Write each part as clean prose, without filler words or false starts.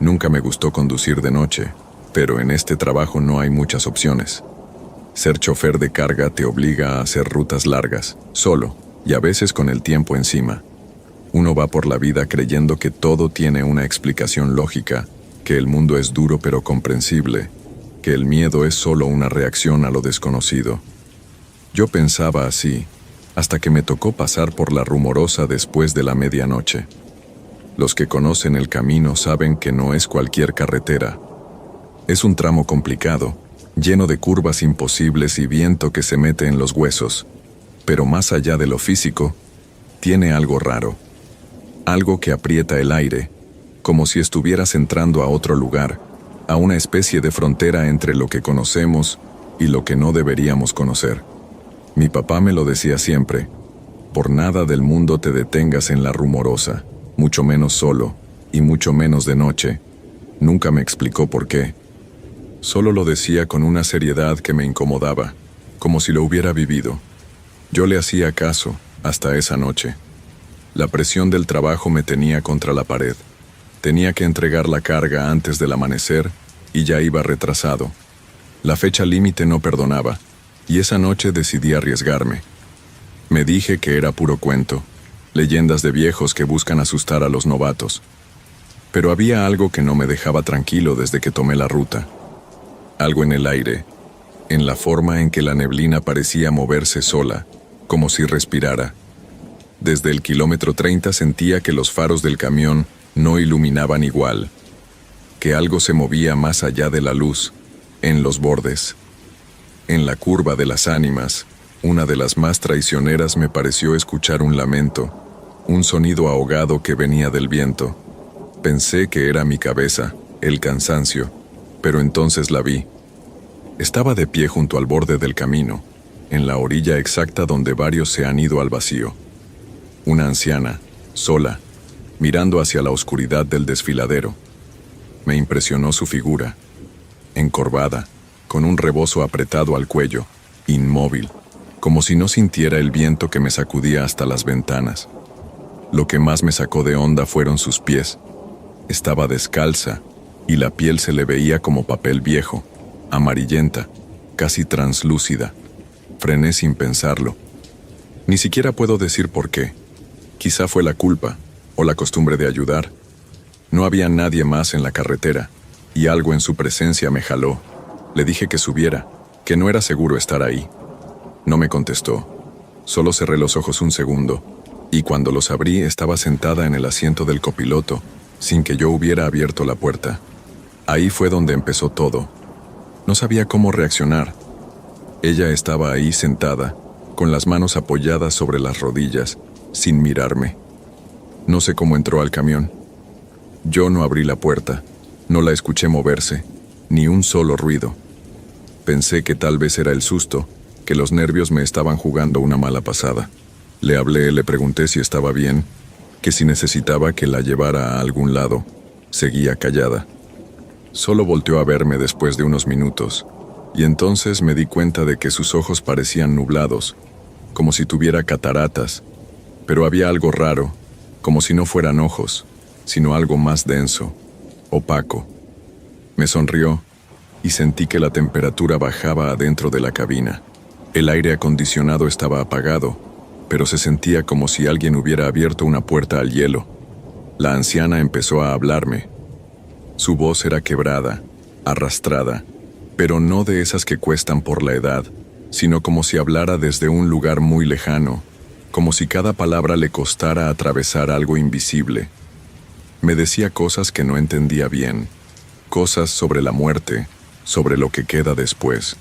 Nunca me gustó conducir de noche, pero en este trabajo no hay muchas opciones. Ser chofer de carga te obliga a hacer rutas largas, solo, y a veces con el tiempo encima. Uno va por la vida creyendo que todo tiene una explicación lógica, que el mundo es duro pero comprensible, que el miedo es solo una reacción a lo desconocido. Yo pensaba así, hasta que me tocó pasar por la Rumorosa después de la medianoche. Los que conocen el camino saben que no es cualquier carretera. Es un tramo complicado, lleno de curvas imposibles y viento que se mete en los huesos, pero más allá de lo físico, tiene algo raro. Algo que aprieta el aire, como si estuvieras entrando a otro lugar, a una especie de frontera entre lo que conocemos y lo que no deberíamos conocer. Mi papá me lo decía siempre: por nada del mundo te detengas en la Rumorosa, mucho menos solo, y mucho menos de noche. Nunca me explicó por qué. Solo lo decía con una seriedad que me incomodaba, como si lo hubiera vivido. Yo le hacía caso, hasta esa noche. La presión del trabajo me tenía contra la pared. Tenía que entregar la carga antes del amanecer y ya iba retrasado. La fecha límite no perdonaba, y esa noche decidí arriesgarme. Me dije que era puro cuento, leyendas de viejos que buscan asustar a los novatos. Pero había algo que no me dejaba tranquilo desde que tomé la ruta. Algo en el aire, en la forma en que la neblina parecía moverse sola, como si respirara. Desde el kilómetro 30 sentía que los faros del camión no iluminaban igual, que algo se movía más allá de la luz, en los bordes. En la curva de las ánimas, una de las más traicioneras, me pareció escuchar un lamento, un sonido ahogado que venía del viento. Pensé que era mi cabeza, el cansancio, pero entonces la vi. Estaba de pie junto al borde del camino, en la orilla exacta donde varios se han ido al vacío. Una anciana, sola, mirando hacia la oscuridad del desfiladero. Me impresionó su figura, encorvada, con un rebozo apretado al cuello, inmóvil, como si no sintiera el viento que me sacudía hasta las ventanas. Lo que más me sacó de onda fueron sus pies. Estaba descalza, y la piel se le veía como papel viejo, amarillenta, casi translúcida. Frené sin pensarlo. Ni siquiera puedo decir por qué. Quizá fue la culpa, o la costumbre de ayudar. No había nadie más en la carretera, y algo en su presencia me jaló. Le dije que subiera, que no era seguro estar ahí. No me contestó. Solo cerré los ojos un segundo, y cuando los abrí estaba sentada en el asiento del copiloto, sin que yo hubiera abierto la puerta. Ahí fue donde empezó todo. No sabía cómo reaccionar. Ella estaba ahí sentada, con las manos apoyadas sobre las rodillas, sin mirarme. No sé cómo entró al camión. Yo no abrí la puerta, no la escuché moverse, ni un solo ruido. Pensé que tal vez era el susto, que los nervios me estaban jugando una mala pasada. Le hablé, le pregunté si estaba bien, que si necesitaba que la llevara a algún lado. Seguía callada. Solo volteó a verme después de unos minutos, y entonces me di cuenta de que sus ojos parecían nublados, como si tuviera cataratas, pero había algo raro, como si no fueran ojos, sino algo más denso, opaco. Me sonrió, y sentí que la temperatura bajaba adentro de la cabina. El aire acondicionado estaba apagado, pero se sentía como si alguien hubiera abierto una puerta al hielo. La anciana empezó a hablarme. Su voz era quebrada, arrastrada, pero no de esas que cuestan por la edad, sino como si hablara desde un lugar muy lejano, como si cada palabra le costara atravesar algo invisible. Me decía cosas que no entendía bien, cosas sobre la muerte, sobre lo que queda después.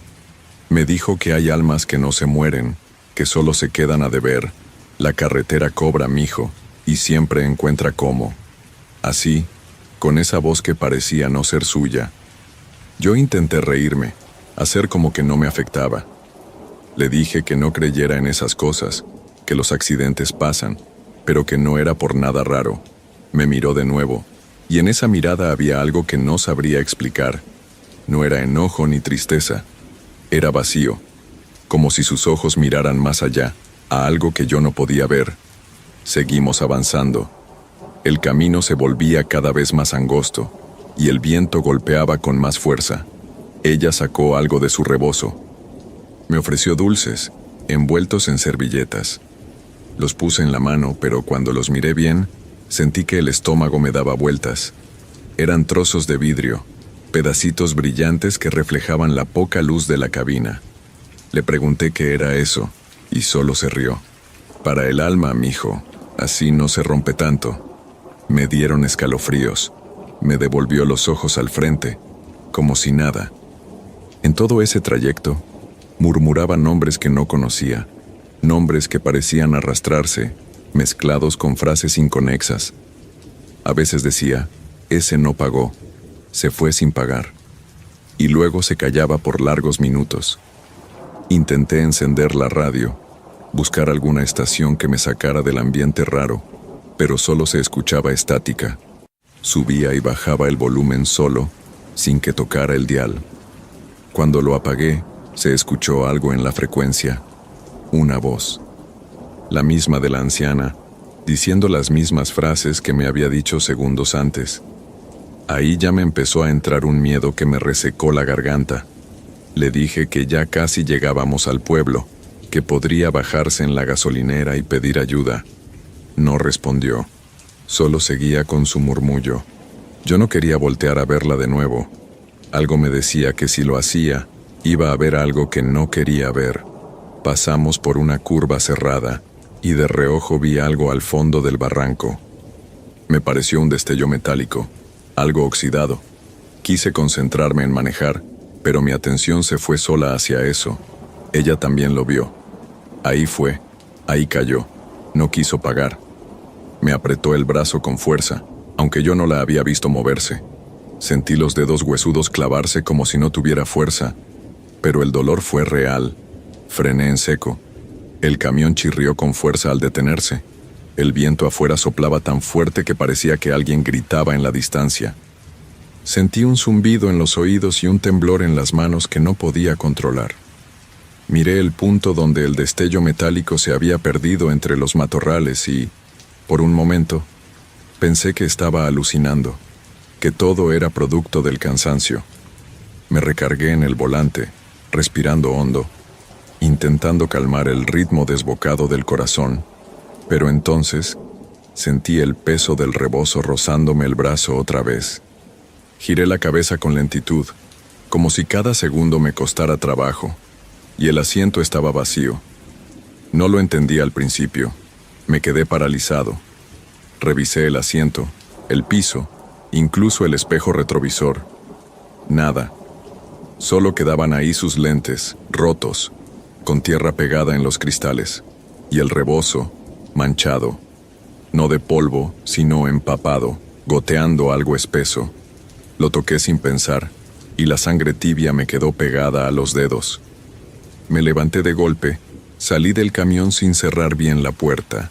Me dijo que hay almas que no se mueren, que solo se quedan a deber. La carretera cobra, mijo, y siempre encuentra cómo. Así, con esa voz que parecía no ser suya. Yo intenté reírme, hacer como que no me afectaba. Le dije que no creyera en esas cosas, que los accidentes pasan, pero que no era por nada raro. Me miró de nuevo, y en esa mirada había algo que no sabría explicar. No era enojo ni tristeza, era vacío, como si sus ojos miraran más allá, a algo que yo no podía ver. Seguimos avanzando. El camino se volvía cada vez más angosto, y el viento golpeaba con más fuerza. Ella sacó algo de su rebozo. Me ofreció dulces, envueltos en servilletas. Los puse en la mano, pero cuando los miré bien, sentí que el estómago me daba vueltas. Eran trozos de vidrio, pedacitos brillantes que reflejaban la poca luz de la cabina. Le pregunté qué era eso, y solo se rió. Para el alma, mijo, así no se rompe tanto. Me dieron escalofríos. Me devolvió los ojos al frente, como si nada. En todo ese trayecto, murmuraba nombres que no conocía, nombres que parecían arrastrarse, mezclados con frases inconexas. A veces decía, ese no pagó, se fue sin pagar. Y luego se callaba por largos minutos. Intenté encender la radio, buscar alguna estación que me sacara del ambiente raro, pero solo se escuchaba estática. Subía y bajaba el volumen solo, sin que tocara el dial. Cuando lo apagué, se escuchó algo en la frecuencia, una voz, la misma de la anciana, diciendo las mismas frases que me había dicho segundos antes. Ahí ya me empezó a entrar un miedo que me resecó la garganta. Le dije que ya casi llegábamos al pueblo, que podría bajarse en la gasolinera y pedir ayuda. No respondió, solo seguía con su murmullo. Yo no quería voltear a verla de nuevo. Algo me decía que si lo hacía, iba a ver algo que no quería ver. Pasamos por una curva cerrada, y de reojo vi algo al fondo del barranco. Me pareció un destello metálico, algo oxidado. Quise concentrarme en manejar, pero mi atención se fue sola hacia eso. Ella también lo vio. Ahí fue, ahí cayó. No quiso pagar. Me apretó el brazo con fuerza, aunque yo no la había visto moverse. Sentí los dedos huesudos clavarse como si no tuviera fuerza, pero el dolor fue real. Frené en seco. El camión chirrió con fuerza al detenerse. El viento afuera soplaba tan fuerte que parecía que alguien gritaba en la distancia. Sentí un zumbido en los oídos y un temblor en las manos que no podía controlar. Miré el punto donde el destello metálico se había perdido entre los matorrales y, por un momento, pensé que estaba alucinando, que todo era producto del cansancio. Me recargué en el volante, respirando hondo, intentando calmar el ritmo desbocado del corazón, pero entonces sentí el peso del rebozo rozándome el brazo otra vez. Giré la cabeza con lentitud, como si cada segundo me costara trabajo, y el asiento estaba vacío. No lo entendí al principio. Me quedé paralizado. Revisé el asiento, el piso, incluso el espejo retrovisor. Nada. Solo quedaban ahí sus lentes, rotos, con tierra pegada en los cristales, y el rebozo, manchado, no de polvo, sino empapado, goteando algo espeso. Lo toqué sin pensar, y la sangre tibia me quedó pegada a los dedos. Me levanté de golpe, salí del camión sin cerrar bien la puerta.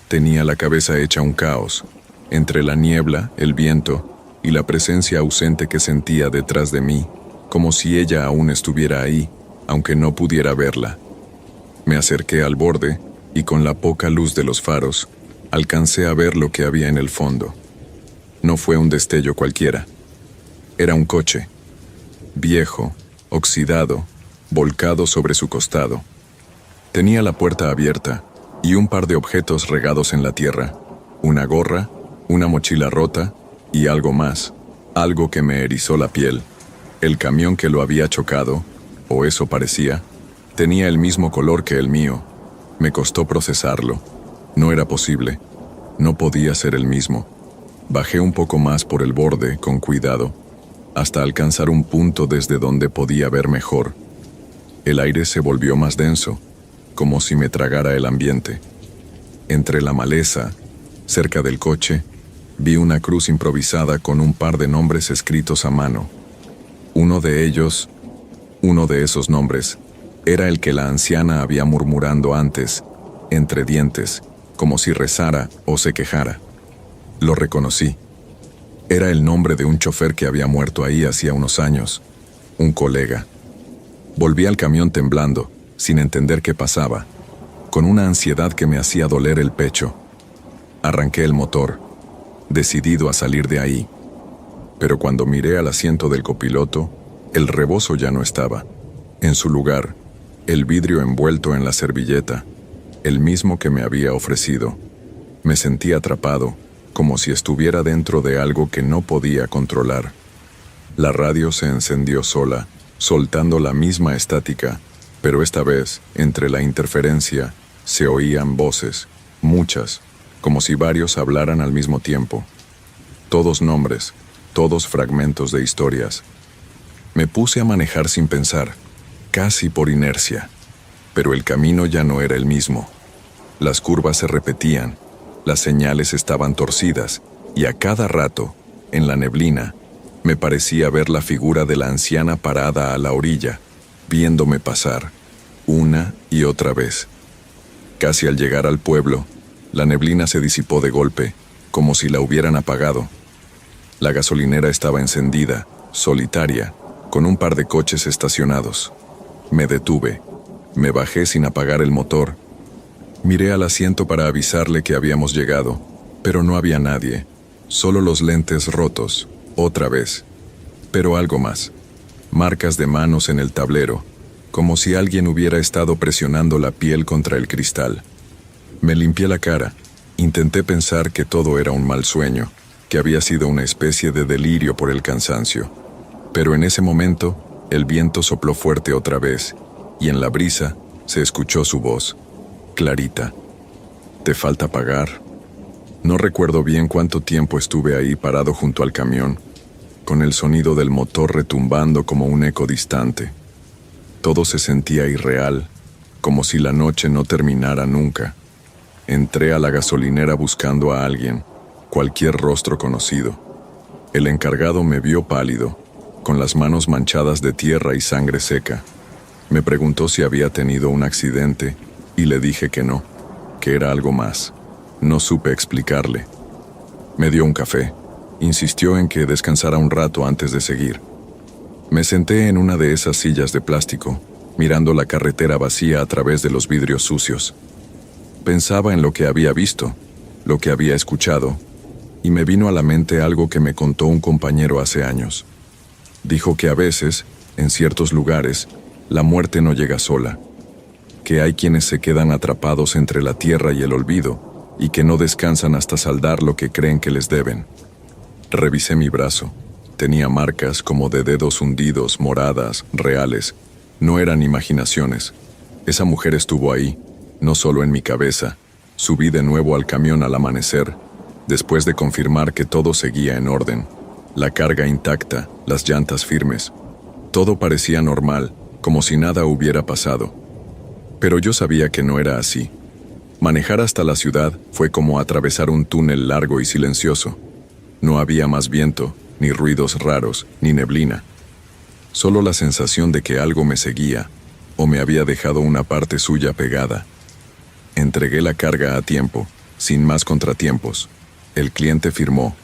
Tenía la cabeza hecha un caos, entre la niebla, el viento y la presencia ausente que sentía detrás de mí, como si ella aún estuviera ahí, aunque no pudiera verla. Me acerqué al borde y con la poca luz de los faros, alcancé a ver lo que había en el fondo. No fue un destello cualquiera. Era un coche, viejo, oxidado, volcado sobre su costado. Tenía la puerta abierta y un par de objetos regados en la tierra, una gorra, una mochila rota y algo más, algo que me erizó la piel. El camión que lo había chocado, o eso parecía, tenía el mismo color que el mío. Me costó procesarlo. No era posible. No podía ser el mismo. Bajé un poco más por el borde, con cuidado, hasta alcanzar un punto desde donde podía ver mejor. El aire se volvió más denso, como si me tragara el ambiente. Entre la maleza, cerca del coche, vi una cruz improvisada con un par de nombres escritos a mano. Uno de esos nombres, era el que la anciana había murmurando antes, entre dientes, como si rezara o se quejara. Lo reconocí. Era el nombre de un chofer que había muerto ahí hacía unos años, un colega. Volví al camión temblando, sin entender qué pasaba, con una ansiedad que me hacía doler el pecho. Arranqué el motor, decidido a salir de ahí. pero cuando miré al asiento del copiloto, el rebozo ya no estaba. En su lugar, el vidrio envuelto en la servilleta, el mismo que me había ofrecido. Me sentí atrapado, como si estuviera dentro de algo que no podía controlar. La radio se encendió sola, soltando la misma estática, pero esta vez, entre la interferencia, se oían voces, muchas, como si varios hablaran al mismo tiempo. Todos nombres, todos fragmentos de historias. Me puse a manejar sin pensar, casi por inercia, pero el camino ya no era el mismo. Las curvas se repetían, las señales estaban torcidas, y a cada rato, en la neblina, me parecía ver la figura de la anciana parada a la orilla, viéndome pasar, una y otra vez. Casi al llegar al pueblo, la neblina se disipó de golpe, como si la hubieran apagado. La gasolinera estaba encendida, solitaria, con un par de coches estacionados. Me detuve, me bajé sin apagar el motor. Miré al asiento para avisarle que habíamos llegado, pero no había nadie, solo los lentes rotos, otra vez. Pero algo más, marcas de manos en el tablero, como si alguien hubiera estado presionando la piel contra el cristal. Me limpié la cara, intenté pensar que todo era un mal sueño, que había sido una especie de delirio por el cansancio. Pero en ese momento, el viento sopló fuerte otra vez, y en la brisa se escuchó su voz, clarita. ¿Te falta pagar? No recuerdo bien cuánto tiempo estuve ahí parado junto al camión, con el sonido del motor retumbando como un eco distante. Todo se sentía irreal, como si la noche no terminara nunca. Entré a la gasolinera buscando a alguien, cualquier rostro conocido. El encargado me vio pálido, con las manos manchadas de tierra y sangre seca. Me preguntó si había tenido un accidente, y le dije que no, que era algo más. No supe explicarle. Me dio un café. Insistió en que descansara un rato antes de seguir. Me senté en una de esas sillas de plástico, mirando la carretera vacía a través de los vidrios sucios. Pensaba en lo que había visto, lo que había escuchado, y me vino a la mente algo que me contó un compañero hace años. Dijo que a veces, en ciertos lugares, la muerte no llega sola, que hay quienes se quedan atrapados entre la tierra y el olvido, y que no descansan hasta saldar lo que creen que les deben. Revisé mi brazo. Tenía marcas como de dedos hundidos, moradas, reales. No eran imaginaciones. Esa mujer estuvo ahí, no solo en mi cabeza. Subí de nuevo al camión al amanecer, después de confirmar que todo seguía en orden. La carga intacta, las llantas firmes. Todo parecía normal, como si nada hubiera pasado. Pero yo sabía que no era así. Manejar hasta la ciudad fue como atravesar un túnel largo y silencioso. No había más viento, ni ruidos raros, ni neblina. Solo la sensación de que algo me seguía, o me había dejado una parte suya pegada. Entregué la carga a tiempo, sin más contratiempos. El cliente firmó,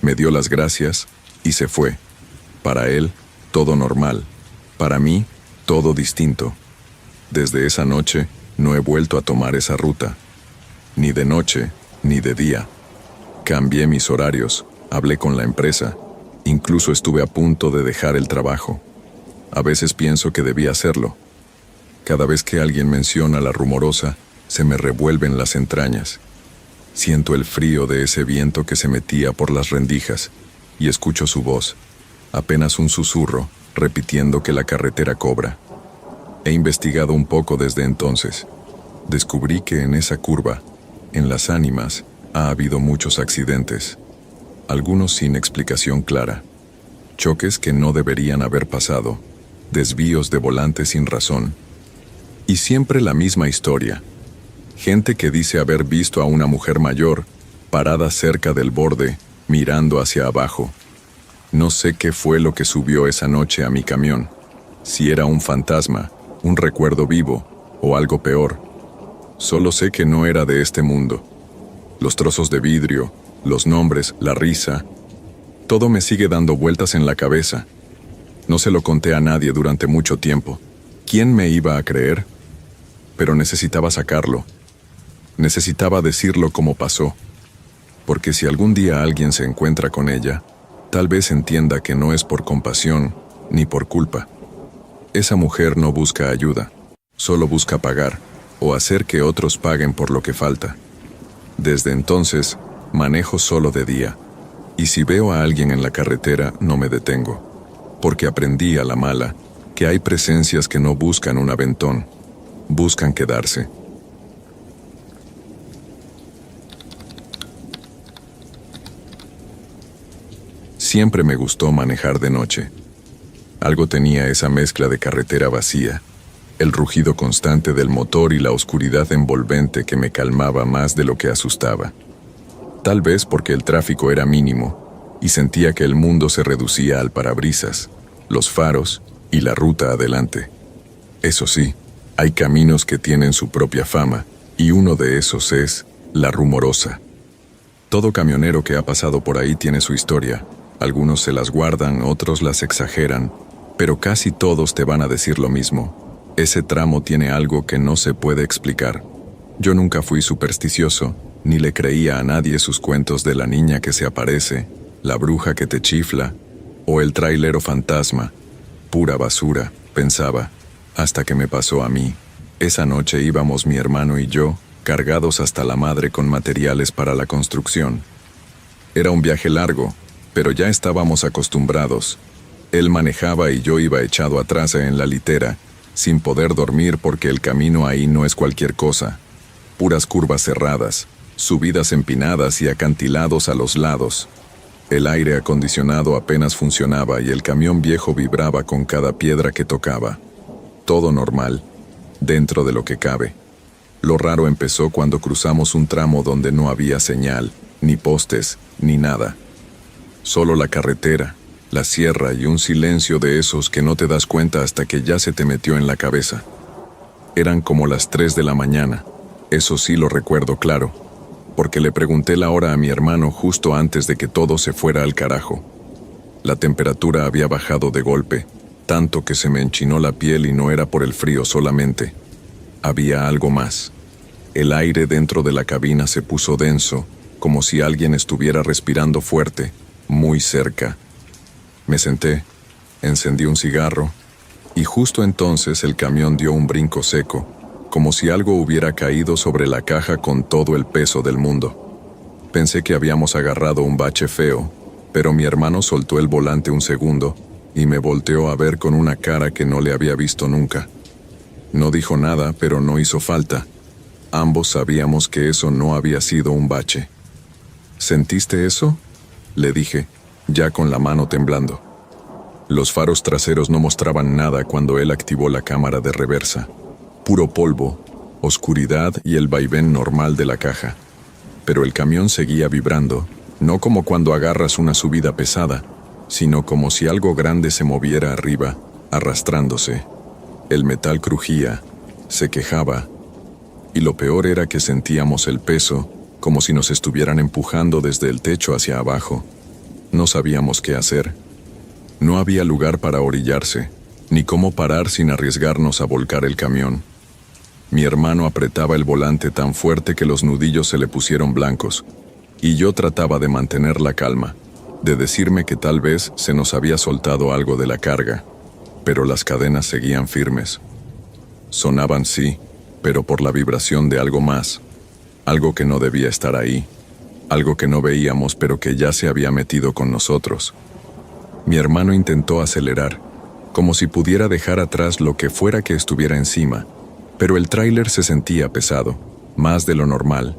me dio las gracias y se fue. Para él, todo normal. Para mí, todo distinto. Desde esa noche, no he vuelto a tomar esa ruta. Ni de noche, ni de día. Cambié mis horarios, hablé con la empresa, incluso estuve a punto de dejar el trabajo. A veces pienso que debía hacerlo. Cada vez que alguien menciona la Rumorosa, se me revuelven las entrañas. Siento el frío de ese viento que se metía por las rendijas y escucho su voz, apenas un susurro, repitiendo que la carretera cobra. He investigado un poco desde entonces. Descubrí que en esa curva, en Las Ánimas, ha habido muchos accidentes, algunos sin explicación clara, choques que no deberían haber pasado, desvíos de volante sin razón, y siempre la misma historia. Gente que dice haber visto a una mujer mayor, parada cerca del borde, mirando hacia abajo. No sé qué fue lo que subió esa noche a mi camión, si era un fantasma, un recuerdo vivo, o algo peor. Solo sé que no era de este mundo. Los trozos de vidrio, los nombres, la risa, todo me sigue dando vueltas en la cabeza. No se lo conté a nadie durante mucho tiempo. ¿Quién me iba a creer? Pero necesitaba sacarlo. Necesitaba decirlo como pasó. Porque si algún día alguien se encuentra con ella, Tal vez entienda que no es por compasión ni por culpa. Esa mujer no busca ayuda, solo busca pagar o hacer que otros paguen por lo que falta. Desde entonces, manejo solo de día, y si veo a alguien en la carretera no me detengo, porque aprendí a la mala que hay presencias que no buscan un aventón, buscan quedarse. Siempre me gustó manejar de noche. Algo tenía esa mezcla de carretera vacía, el rugido constante del motor y la oscuridad envolvente que me calmaba más de lo que asustaba. Tal vez porque el tráfico era mínimo y sentía que el mundo se reducía al parabrisas, los faros y la ruta adelante. Eso sí, hay caminos que tienen su propia fama y uno de esos es La Rumorosa. Todo camionero que ha pasado por ahí tiene su historia. Algunos se las guardan, otros las exageran, pero casi todos te van a decir lo mismo. Ese tramo tiene algo que no se puede explicar. Yo nunca fui supersticioso, ni le creía a nadie sus cuentos de la niña que se aparece, la bruja que te chifla, o el trailero fantasma. Pura basura, pensaba, hasta que me pasó a mí. Esa noche íbamos mi hermano y yo, cargados hasta la madre con materiales para la construcción. Era un viaje largo, pero ya estábamos acostumbrados. Él manejaba y yo iba echado atrás en la litera, sin poder dormir porque el camino ahí no es cualquier cosa. Puras curvas cerradas, subidas empinadas y acantilados a los lados. El aire acondicionado apenas funcionaba y el camión viejo vibraba con cada piedra que tocaba. Todo normal, dentro de lo que cabe. Lo raro empezó cuando cruzamos un tramo donde no había señal, ni postes, ni nada. Solo la carretera, la sierra y un silencio de esos que no te das cuenta hasta que ya se te metió en la cabeza. Eran como las 3 de la mañana, eso sí lo recuerdo claro, porque le pregunté la hora a mi hermano justo antes de que todo se fuera al carajo. La temperatura había bajado de golpe, tanto que se me enchinó la piel y no era por el frío solamente. Había algo más. El aire dentro de la cabina se puso denso, como si alguien estuviera respirando fuerte, muy cerca. Me senté, encendí un cigarro, y justo entonces el camión dio un brinco seco, como si algo hubiera caído sobre la caja con todo el peso del mundo. Pensé que habíamos agarrado un bache feo, pero mi hermano soltó el volante un segundo y me volteó a ver con una cara que no le había visto nunca. No dijo nada, pero no hizo falta. Ambos sabíamos que eso no había sido un bache. ¿Sentiste eso?, le dije, ya con la mano temblando. Los faros traseros no mostraban nada cuando él activó la cámara de reversa. Puro polvo, oscuridad y el vaivén normal de la caja. Pero el camión seguía vibrando, no como cuando agarras una subida pesada, sino como si algo grande se moviera arriba, arrastrándose. El metal crujía, se quejaba, y lo peor era que sentíamos el peso, como si nos estuvieran empujando desde el techo hacia abajo. No sabíamos qué hacer. No había lugar para orillarse, ni cómo parar sin arriesgarnos a volcar el camión. Mi hermano apretaba el volante tan fuerte que los nudillos se le pusieron blancos, y yo trataba de mantener la calma, de decirme que tal vez se nos había soltado algo de la carga, pero las cadenas seguían firmes. Sonaban sí, pero por la vibración de algo más, algo que no debía estar ahí, algo que no veíamos pero que ya se había metido con nosotros. Mi hermano intentó acelerar, como si pudiera dejar atrás lo que fuera que estuviera encima, pero el tráiler se sentía pesado, más de lo normal,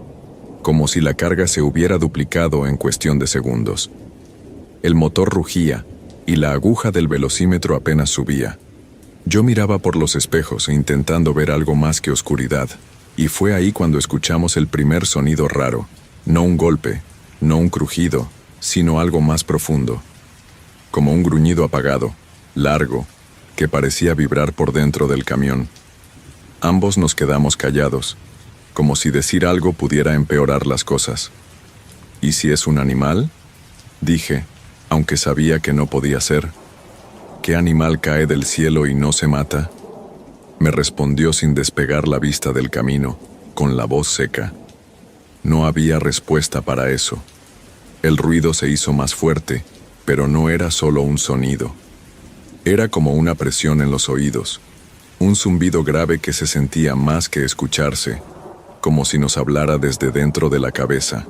como si la carga se hubiera duplicado en cuestión de segundos. El motor rugía, y la aguja del velocímetro apenas subía. Yo miraba por los espejos intentando ver algo más que oscuridad, y fue ahí cuando escuchamos el primer sonido raro, no un golpe, no un crujido, sino algo más profundo, como un gruñido apagado, largo, que parecía vibrar por dentro del camión. Ambos nos quedamos callados, como si decir algo pudiera empeorar las cosas. ¿Y si es un animal?, dije, aunque sabía que no podía ser. ¿Qué animal cae del cielo y no se mata?, me respondió sin despegar la vista del camino, con la voz seca. No había respuesta para eso. El ruido se hizo más fuerte, Pero no era solo un sonido. Era como una presión en los oídos, un zumbido grave que se sentía más que escucharse, como si nos hablara desde dentro de la cabeza.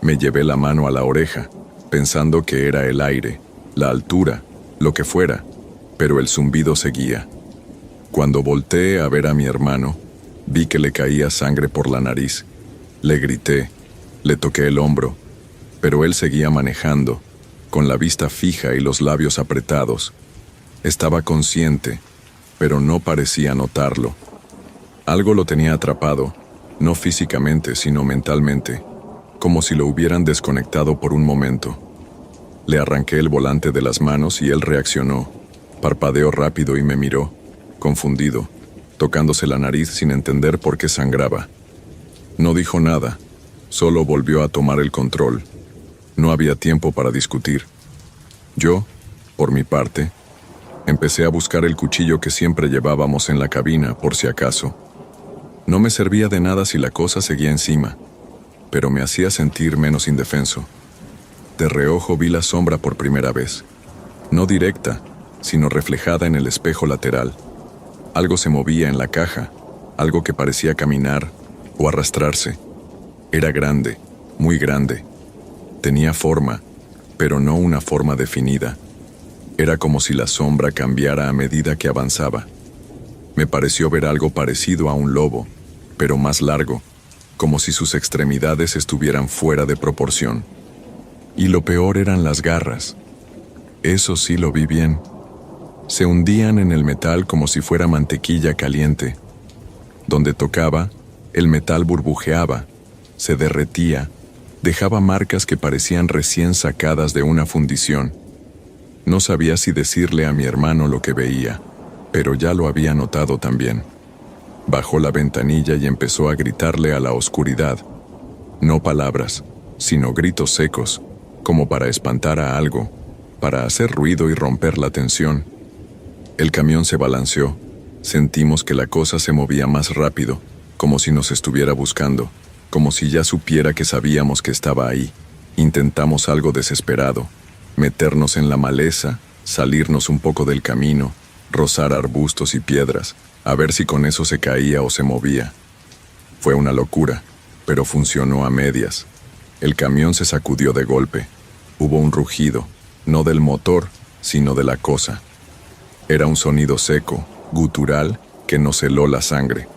Me llevé la mano a la oreja, pensando que era el aire, la altura, lo que fuera, pero el zumbido seguía. Cuando volteé a ver a mi hermano, vi que le caía sangre por la nariz. Le grité, le toqué el hombro, pero él seguía manejando, con la vista fija y los labios apretados. Estaba consciente, pero no parecía notarlo. Algo lo tenía atrapado, no físicamente, sino mentalmente, como si lo hubieran desconectado por un momento. Le arranqué el volante de las manos y él reaccionó. Parpadeó rápido y me miró, confundido, tocándose la nariz sin entender por qué sangraba. No dijo nada, solo volvió a tomar el control. No había tiempo para discutir. Yo, por mi parte, empecé a buscar el cuchillo que siempre llevábamos en la cabina, por si acaso. No me servía de nada si la cosa seguía encima, pero me hacía sentir menos indefenso. De reojo vi la sombra por primera vez. No directa, sino reflejada en el espejo lateral. Algo se movía en la caja, algo que parecía caminar o arrastrarse. Era grande, muy grande. Tenía forma, pero no una forma definida. Era como si la sombra cambiara a medida que avanzaba. Me pareció ver algo parecido a un lobo, pero más largo, como si sus extremidades estuvieran fuera de proporción. Y lo peor eran las garras. Eso sí lo vi bien. Se hundían en el metal como si fuera mantequilla caliente. Donde tocaba, el metal burbujeaba, se derretía, dejaba marcas que parecían recién sacadas de una fundición. No sabía si decirle a mi hermano lo que veía, pero ya lo había notado también. Bajó la ventanilla y empezó a gritarle a la oscuridad. No palabras, sino gritos secos, como para espantar a algo, para hacer ruido y romper la tensión. El camión se balanceó. Sentimos que la cosa se movía más rápido, como si nos estuviera buscando, como si ya supiera que sabíamos que estaba ahí. Intentamos algo desesperado, meternos en la maleza, salirnos un poco del camino, rozar arbustos y piedras, a ver si con eso se caía o se movía. Fue una locura, pero funcionó a medias. El camión se sacudió de golpe. Hubo un rugido, no del motor, sino de la cosa. Era un sonido seco, gutural, que nos heló la sangre.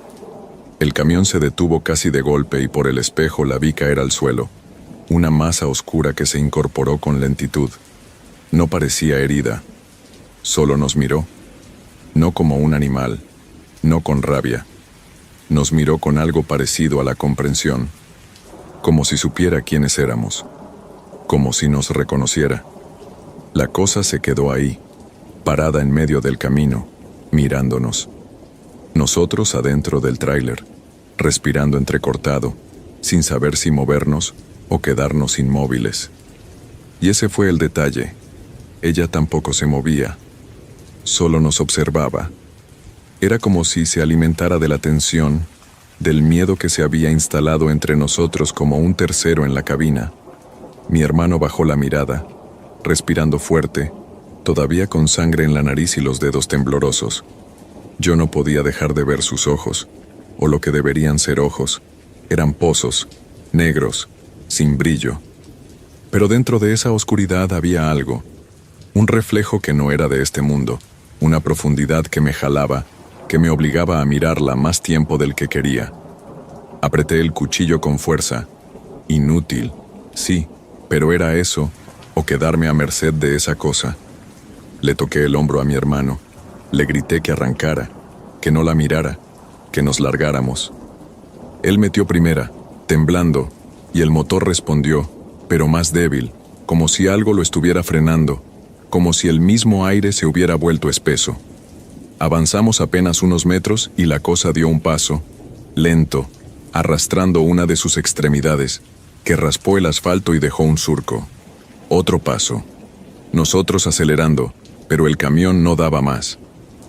El camión se detuvo casi de golpe y por el espejo la vi caer al suelo, una masa oscura que se incorporó con lentitud. No parecía herida, solo nos miró, no como un animal, no con rabia. Nos miró con algo parecido a la comprensión, como si supiera quiénes éramos, como si nos reconociera. La cosa se quedó ahí, parada en medio del camino, mirándonos. Nosotros adentro del tráiler, respirando entrecortado, sin saber si movernos o quedarnos inmóviles. Y ese fue el detalle. Ella tampoco se movía, solo nos observaba. Era como si se alimentara de la tensión, del miedo que se había instalado entre nosotros como un tercero en la cabina. Mi hermano bajó la mirada, respirando fuerte, todavía con sangre en la nariz y los dedos temblorosos. Yo no podía dejar de ver sus ojos, o lo que deberían ser ojos. Eran pozos, negros, sin brillo. Pero dentro de esa oscuridad había algo, un reflejo que no era de este mundo, una profundidad que me jalaba, que me obligaba a mirarla más tiempo del que quería. Apreté el cuchillo con fuerza. Inútil, sí, pero era eso, o quedarme a merced de esa cosa. Le toqué el hombro a mi hermano. Le grité que arrancara, que no la mirara, que nos largáramos. Él metió primera, temblando, y el motor respondió, pero más débil, como si algo lo estuviera frenando, como si el mismo aire se hubiera vuelto espeso. Avanzamos apenas unos metros y la cosa dio un paso, lento, arrastrando una de sus extremidades, que raspó el asfalto y dejó un surco. Otro paso. Nosotros acelerando, pero el camión no daba más.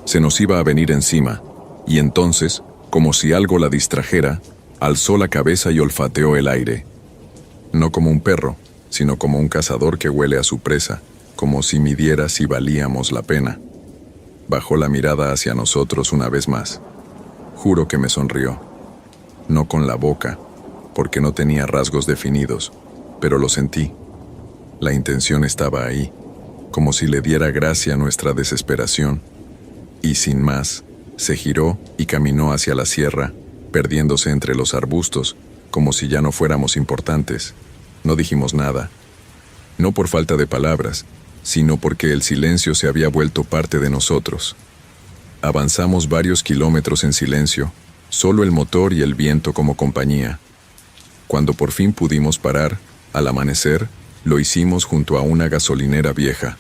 Se nos iba a venir encima, y entonces, como si algo la distrajera, alzó la cabeza y olfateó el aire. No como un perro, sino como un cazador que huele a su presa, como si midiera si valíamos la pena. Bajó la mirada hacia nosotros una vez más. Juro que me sonrió. No con la boca, porque no tenía rasgos definidos, pero lo sentí. La intención estaba ahí, como si le diera gracia a nuestra desesperación. Y sin más, se giró y caminó hacia la sierra, perdiéndose entre los arbustos, como si ya no fuéramos importantes. No dijimos nada. No por falta de palabras, sino porque el silencio se había vuelto parte de nosotros. Avanzamos varios kilómetros en silencio, solo el motor y el viento como compañía. Cuando por fin pudimos parar, al amanecer, lo hicimos junto a una gasolinera vieja.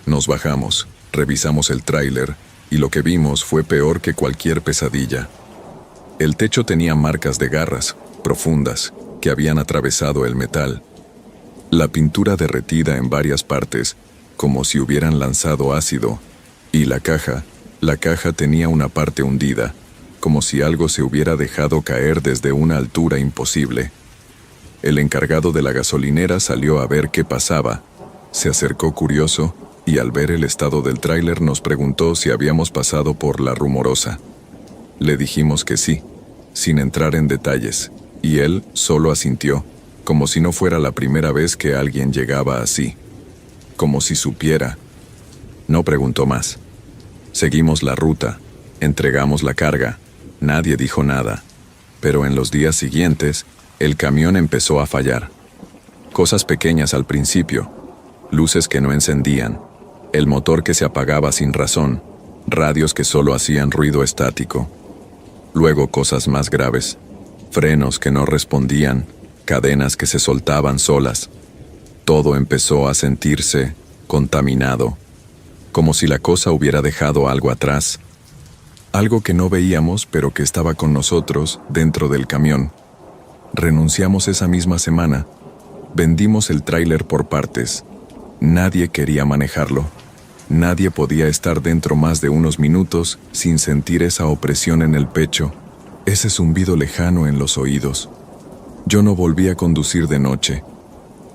Nos bajamos, revisamos el tráiler, y lo que vimos fue peor que cualquier pesadilla. El techo tenía marcas de garras, profundas, que habían atravesado el metal. La pintura derretida en varias partes, como si hubieran lanzado ácido, y la caja tenía una parte hundida, como si algo se hubiera dejado caer desde una altura imposible. El encargado de la gasolinera salió a ver qué pasaba. Se acercó curioso y al ver el estado del tráiler nos preguntó si habíamos pasado por La Rumorosa. Le dijimos que sí, sin entrar en detalles, y él solo asintió, como si no fuera la primera vez que alguien llegaba así. Como si supiera. No preguntó más. Seguimos la ruta, entregamos la carga, nadie dijo nada, pero en los días siguientes, el camión empezó a fallar. Cosas pequeñas al principio, luces que no encendían, el motor que se apagaba sin razón, radios que solo hacían ruido estático. Luego cosas más graves, frenos que no respondían, cadenas que se soltaban solas. Todo empezó a sentirse contaminado, como si la cosa hubiera dejado algo atrás, algo que no veíamos pero que estaba con nosotros dentro del camión. Renunciamos esa misma semana, vendimos el tráiler por partes. Nadie quería manejarlo, nadie podía estar dentro más de unos minutos sin sentir esa opresión en el pecho, ese zumbido lejano en los oídos. Yo no volví a conducir de noche,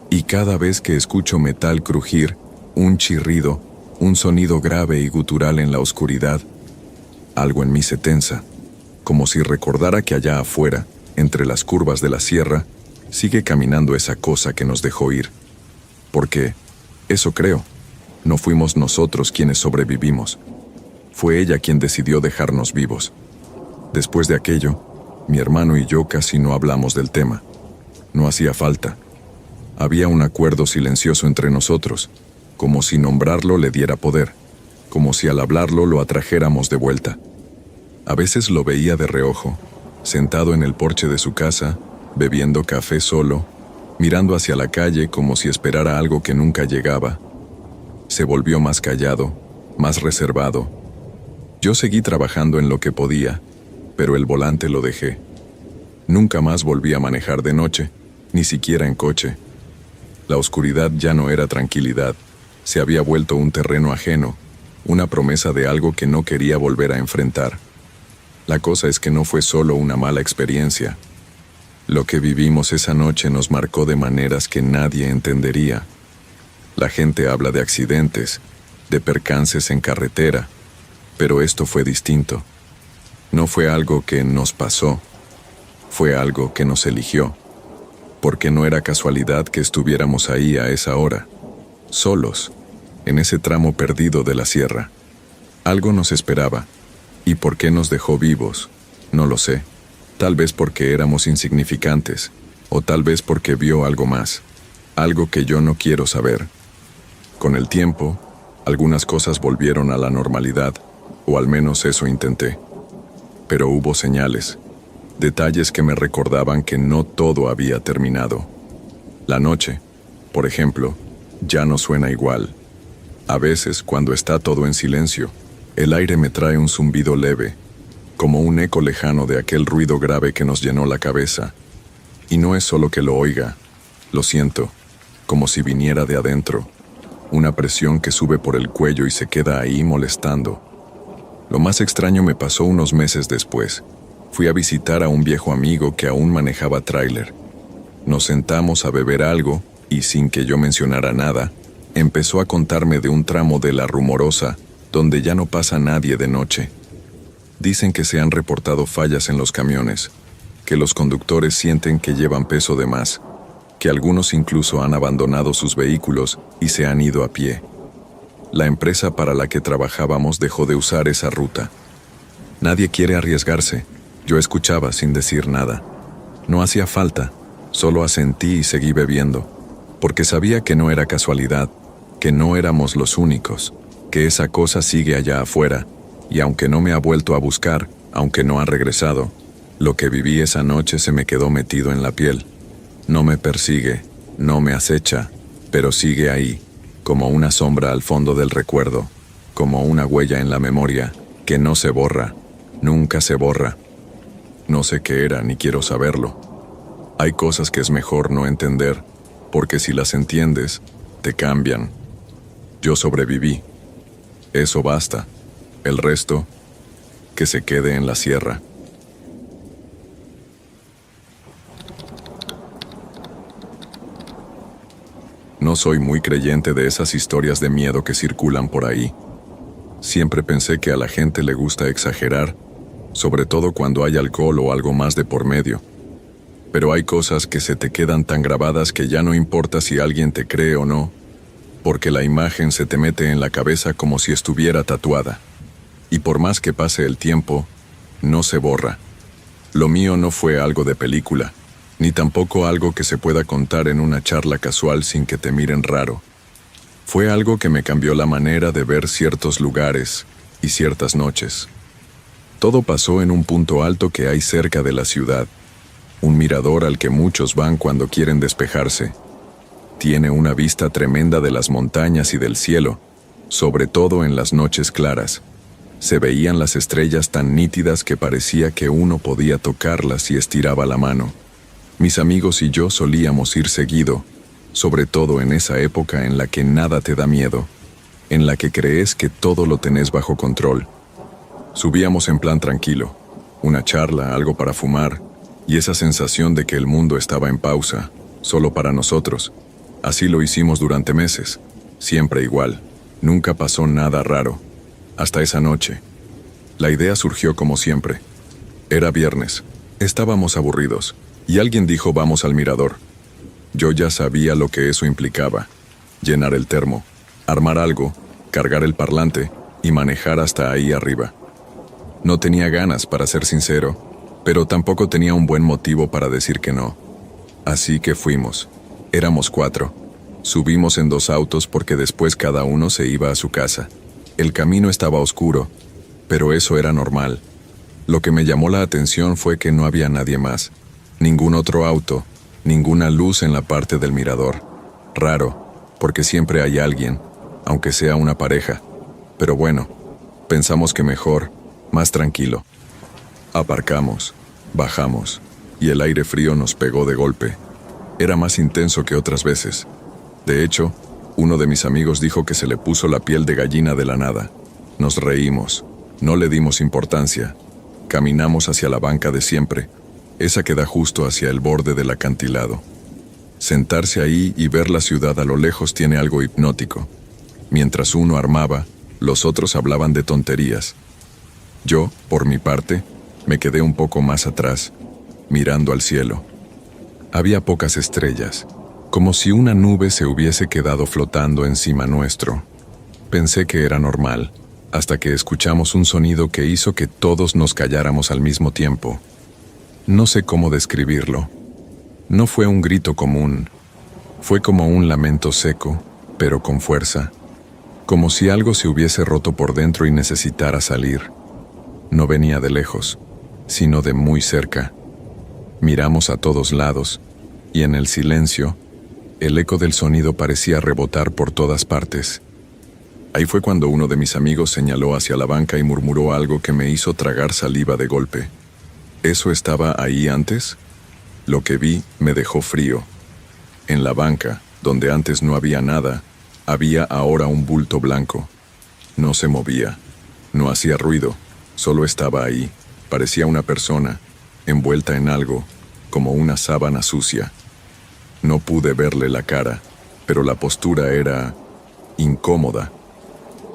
y cada vez que escucho metal crujir, un chirrido, un sonido grave y gutural en la oscuridad, algo en mí se tensa, como si recordara que allá afuera, entre las curvas de la sierra, sigue caminando esa cosa que nos dejó ir. Porque, eso creo, no fuimos nosotros quienes sobrevivimos. Fue ella quien decidió dejarnos vivos. Después de aquello, mi hermano y yo casi no hablamos del tema. No hacía falta. Había un acuerdo silencioso entre nosotros, como si nombrarlo le diera poder, como si al hablarlo lo atrajéramos de vuelta. A veces lo veía de reojo, sentado en el porche de su casa, bebiendo café solo, mirando hacia la calle como si esperara algo que nunca llegaba. Se volvió más callado, más reservado. Yo seguí trabajando en lo que podía, pero el volante lo dejé. Nunca más volví a manejar de noche, ni siquiera en coche. La oscuridad ya no era tranquilidad, se había vuelto un terreno ajeno, una promesa de algo que no quería volver a enfrentar. La cosa es que no fue solo una mala experiencia. Lo que vivimos esa noche nos marcó de maneras que nadie entendería. La gente habla de accidentes, de percances en carretera, pero esto fue distinto. No fue algo que nos pasó, fue algo que nos eligió, porque no era casualidad que estuviéramos ahí a esa hora, solos, en ese tramo perdido de la sierra. Algo nos esperaba, y por qué nos dejó vivos, no lo sé. Tal vez porque éramos insignificantes, o tal vez porque vio algo más, algo que yo no quiero saber. Con el tiempo, algunas cosas volvieron a la normalidad, o al menos eso intenté. Pero hubo señales, detalles que me recordaban que no todo había terminado. La noche, por ejemplo, ya no suena igual. A veces, cuando está todo en silencio, el aire me trae un zumbido leve, como un eco lejano de aquel ruido grave que nos llenó la cabeza. Y no es solo que lo oiga, lo siento, como si viniera de adentro, una presión que sube por el cuello y se queda ahí molestando. Lo más extraño me pasó unos meses después. Fui a visitar a un viejo amigo que aún manejaba tráiler. Nos sentamos a beber algo y sin que yo mencionara nada, Empezó a contarme de un tramo de La Rumorosa, donde ya no pasa nadie de noche. Dicen que se han reportado fallas en los camiones, que los conductores sienten que llevan peso de más, que algunos incluso han abandonado sus vehículos y se han ido a pie. La empresa para la que trabajábamos dejó de usar esa ruta. Nadie quiere arriesgarse. Yo escuchaba sin decir nada. No hacía falta, solo asentí y seguí bebiendo, porque sabía que no era casualidad, que no éramos los únicos, que esa cosa sigue allá afuera, y aunque no me ha vuelto a buscar, aunque no ha regresado, lo que viví esa noche se me quedó metido en la piel. No me persigue, no me acecha, pero sigue ahí, como una sombra al fondo del recuerdo, como una huella en la memoria, que no se borra, nunca se borra. No sé qué era, ni quiero saberlo. Hay cosas que es mejor no entender, porque si las entiendes, te cambian. Yo sobreviví. Eso basta. El resto, que se quede en la sierra. No soy muy creyente de esas historias de miedo que circulan por ahí. Siempre pensé que a la gente le gusta exagerar, sobre todo cuando hay alcohol o algo más de por medio. Pero hay cosas que se te quedan tan grabadas que ya no importa si alguien te cree o no, porque la imagen se te mete en la cabeza como si estuviera tatuada. Y por más que pase el tiempo, no se borra. Lo mío no fue algo de película, ni tampoco algo que se pueda contar en una charla casual sin que te miren raro. Fue algo que me cambió la manera de ver ciertos lugares y ciertas noches. Todo pasó en un punto alto que hay cerca de la ciudad, un mirador al que muchos van cuando quieren despejarse. Tiene una vista tremenda de las montañas y del cielo, sobre todo en las noches claras. Se veían las estrellas tan nítidas que parecía que uno podía tocarlas si estiraba la mano. Mis amigos y yo solíamos ir seguido, sobre todo en esa época en la que nada te da miedo, en la que crees que todo lo tenés bajo control. Subíamos en plan tranquilo, una charla, algo para fumar, y esa sensación de que el mundo estaba en pausa, solo para nosotros. Así lo hicimos durante meses, siempre igual, nunca pasó nada raro, hasta esa noche. La idea surgió como siempre. Era viernes, estábamos aburridos, y alguien dijo vamos al mirador. Yo ya sabía lo que eso implicaba: llenar el termo, armar algo, cargar el parlante y manejar hasta ahí arriba. No tenía ganas, para ser sincero, pero tampoco tenía un buen motivo para decir que no. Así que fuimos. Éramos 4. Subimos en 2 autos porque después cada uno se iba a su casa. El camino estaba oscuro, pero eso era normal. Lo que me llamó la atención fue que no había nadie más. Ningún otro auto, ninguna luz en la parte del mirador. Raro, porque siempre hay alguien, aunque sea una pareja. Pero bueno, pensamos que mejor, más tranquilo. Aparcamos, bajamos, y el aire frío nos pegó de golpe. Era más intenso que otras veces. De hecho, uno de mis amigos dijo que se le puso la piel de gallina de la nada. Nos reímos, no le dimos importancia. Caminamos hacia la banca de siempre, esa que da justo hacia el borde del acantilado. Sentarse ahí y ver la ciudad a lo lejos tiene algo hipnótico. Mientras uno armaba, los otros hablaban de tonterías. Yo, por mi parte, me quedé un poco más atrás, mirando al cielo. Había pocas estrellas, como si una nube se hubiese quedado flotando encima nuestro. Pensé que era normal, hasta que escuchamos un sonido que hizo que todos nos calláramos al mismo tiempo. No sé cómo describirlo. No fue un grito común. Fue como un lamento seco, pero con fuerza. Como si algo se hubiese roto por dentro y necesitara salir. No venía de lejos, sino de muy cerca. Miramos a todos lados, y en el silencio, el eco del sonido parecía rebotar por todas partes. Ahí fue cuando uno de mis amigos señaló hacia la banca y murmuró algo que me hizo tragar saliva de golpe. ¿Eso estaba ahí antes? Lo que vi me dejó frío. En la banca, donde antes no había nada, había ahora un bulto blanco. No se movía, no hacía ruido, solo estaba ahí. Parecía una persona, envuelta en algo, como una sábana sucia. No pude verle la cara, pero la postura era incómoda,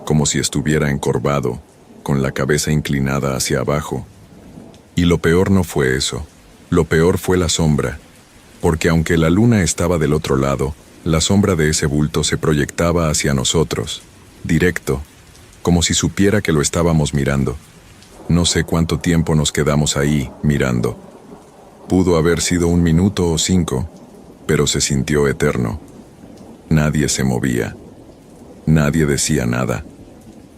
como si estuviera encorvado, con la cabeza inclinada hacia abajo. Y lo peor no fue eso, lo peor fue la sombra, porque aunque la luna estaba del otro lado, la sombra de ese bulto se proyectaba hacia nosotros, directo, como si supiera que lo estábamos mirando. No sé cuánto tiempo nos quedamos ahí, mirando. Pudo haber sido 1 minuto o 5, pero se sintió eterno. Nadie se movía. Nadie decía nada.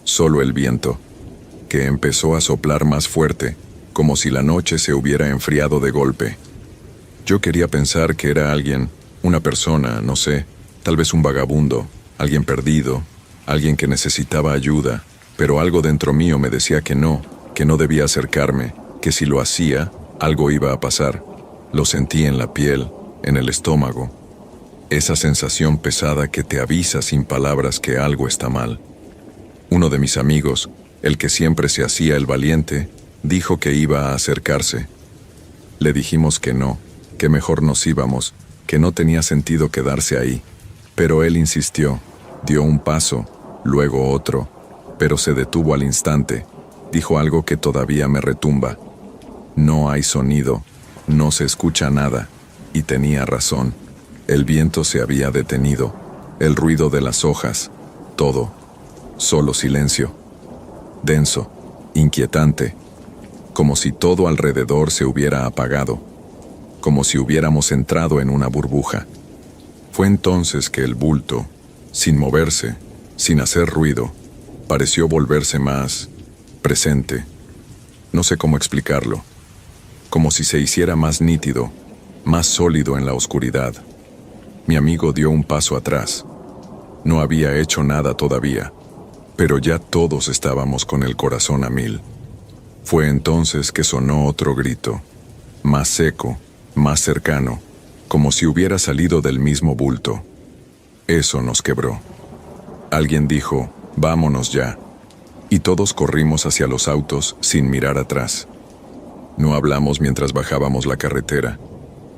Solo el viento, que empezó a soplar más fuerte, como si la noche se hubiera enfriado de golpe. Yo quería pensar que era alguien, una persona, no sé, tal vez un vagabundo, alguien perdido, alguien que necesitaba ayuda, pero algo dentro mío me decía que no debía acercarme, que si lo hacía, algo iba a pasar. Lo sentí en la piel, en el estómago. Esa sensación pesada que te avisa sin palabras que algo está mal. Uno de mis amigos, el que siempre se hacía el valiente, dijo que iba a acercarse. Le dijimos que no, que mejor nos íbamos, que no tenía sentido quedarse ahí. Pero él insistió, dio un paso, luego otro, pero se detuvo al instante. Dijo algo que todavía me retumba. No hay sonido, no se escucha nada, y tenía razón. El viento se había detenido, el ruido de las hojas, todo. Solo silencio. Denso, inquietante, como si todo alrededor se hubiera apagado, como si hubiéramos entrado en una burbuja. Fue entonces que el bulto, sin moverse, sin hacer ruido, pareció volverse más presente. No sé cómo explicarlo. Como si se hiciera más nítido, más sólido en la oscuridad. Mi amigo dio un paso atrás. No había hecho nada todavía, pero ya todos estábamos con el corazón a 1000. Fue entonces que sonó otro grito, más seco, más cercano, como si hubiera salido del mismo bulto. Eso nos quebró. Alguien dijo, vámonos ya. Y todos corrimos hacia los autos sin mirar atrás. No hablamos mientras bajábamos la carretera.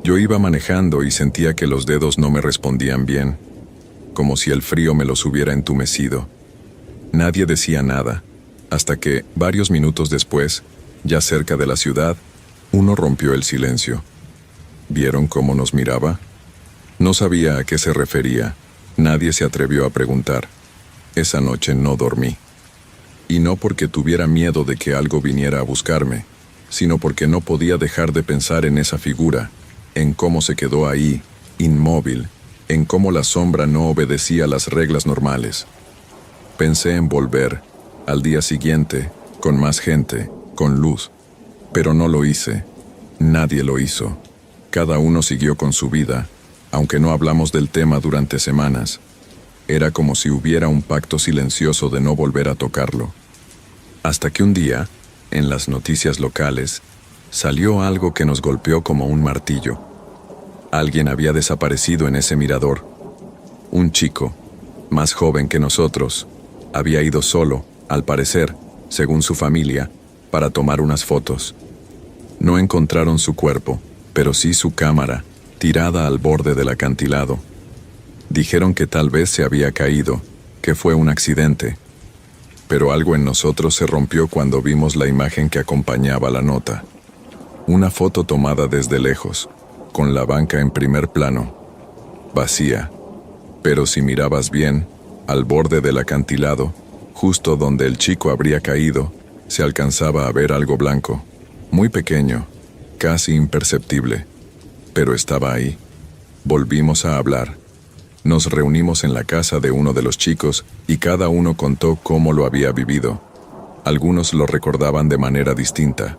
Yo iba manejando y sentía que los dedos no me respondían bien, como si el frío me los hubiera entumecido. Nadie decía nada, hasta que, varios minutos después, ya cerca de la ciudad, uno rompió el silencio. ¿Vieron cómo nos miraba? No sabía a qué se refería. Nadie se atrevió a preguntar. Esa noche no dormí. Y no porque tuviera miedo de que algo viniera a buscarme, sino porque no podía dejar de pensar en esa figura, en cómo se quedó ahí, inmóvil, en cómo la sombra no obedecía las reglas normales. Pensé en volver, al día siguiente, con más gente, con luz, pero no lo hice. Nadie lo hizo. Cada uno siguió con su vida, aunque no hablamos del tema durante semanas. Era como si hubiera un pacto silencioso de no volver a tocarlo. Hasta que un día, en las noticias locales, salió algo que nos golpeó como un martillo. Alguien había desaparecido en ese mirador. Un chico, más joven que nosotros, había ido solo, al parecer, según su familia, para tomar unas fotos. No encontraron su cuerpo, pero sí su cámara, tirada al borde del acantilado. Dijeron que tal vez se había caído, que fue un accidente. Pero algo en nosotros se rompió cuando vimos la imagen que acompañaba la nota. Una foto tomada desde lejos, con la banca en primer plano, vacía. Pero si mirabas bien, al borde del acantilado, justo donde el chico habría caído, se alcanzaba a ver algo blanco, muy pequeño, casi imperceptible. Pero estaba ahí. Volvimos a hablar. Nos reunimos en la casa de uno de los chicos y cada uno contó cómo lo había vivido. Algunos lo recordaban de manera distinta.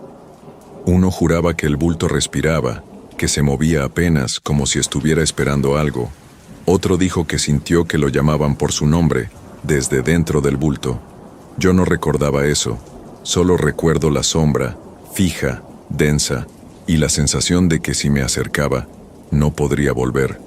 Uno juraba que el bulto respiraba, que se movía apenas como si estuviera esperando algo. Otro dijo que sintió que lo llamaban por su nombre, desde dentro del bulto. Yo no recordaba eso, solo recuerdo la sombra, fija, densa, y la sensación de que si me acercaba, no podría volver.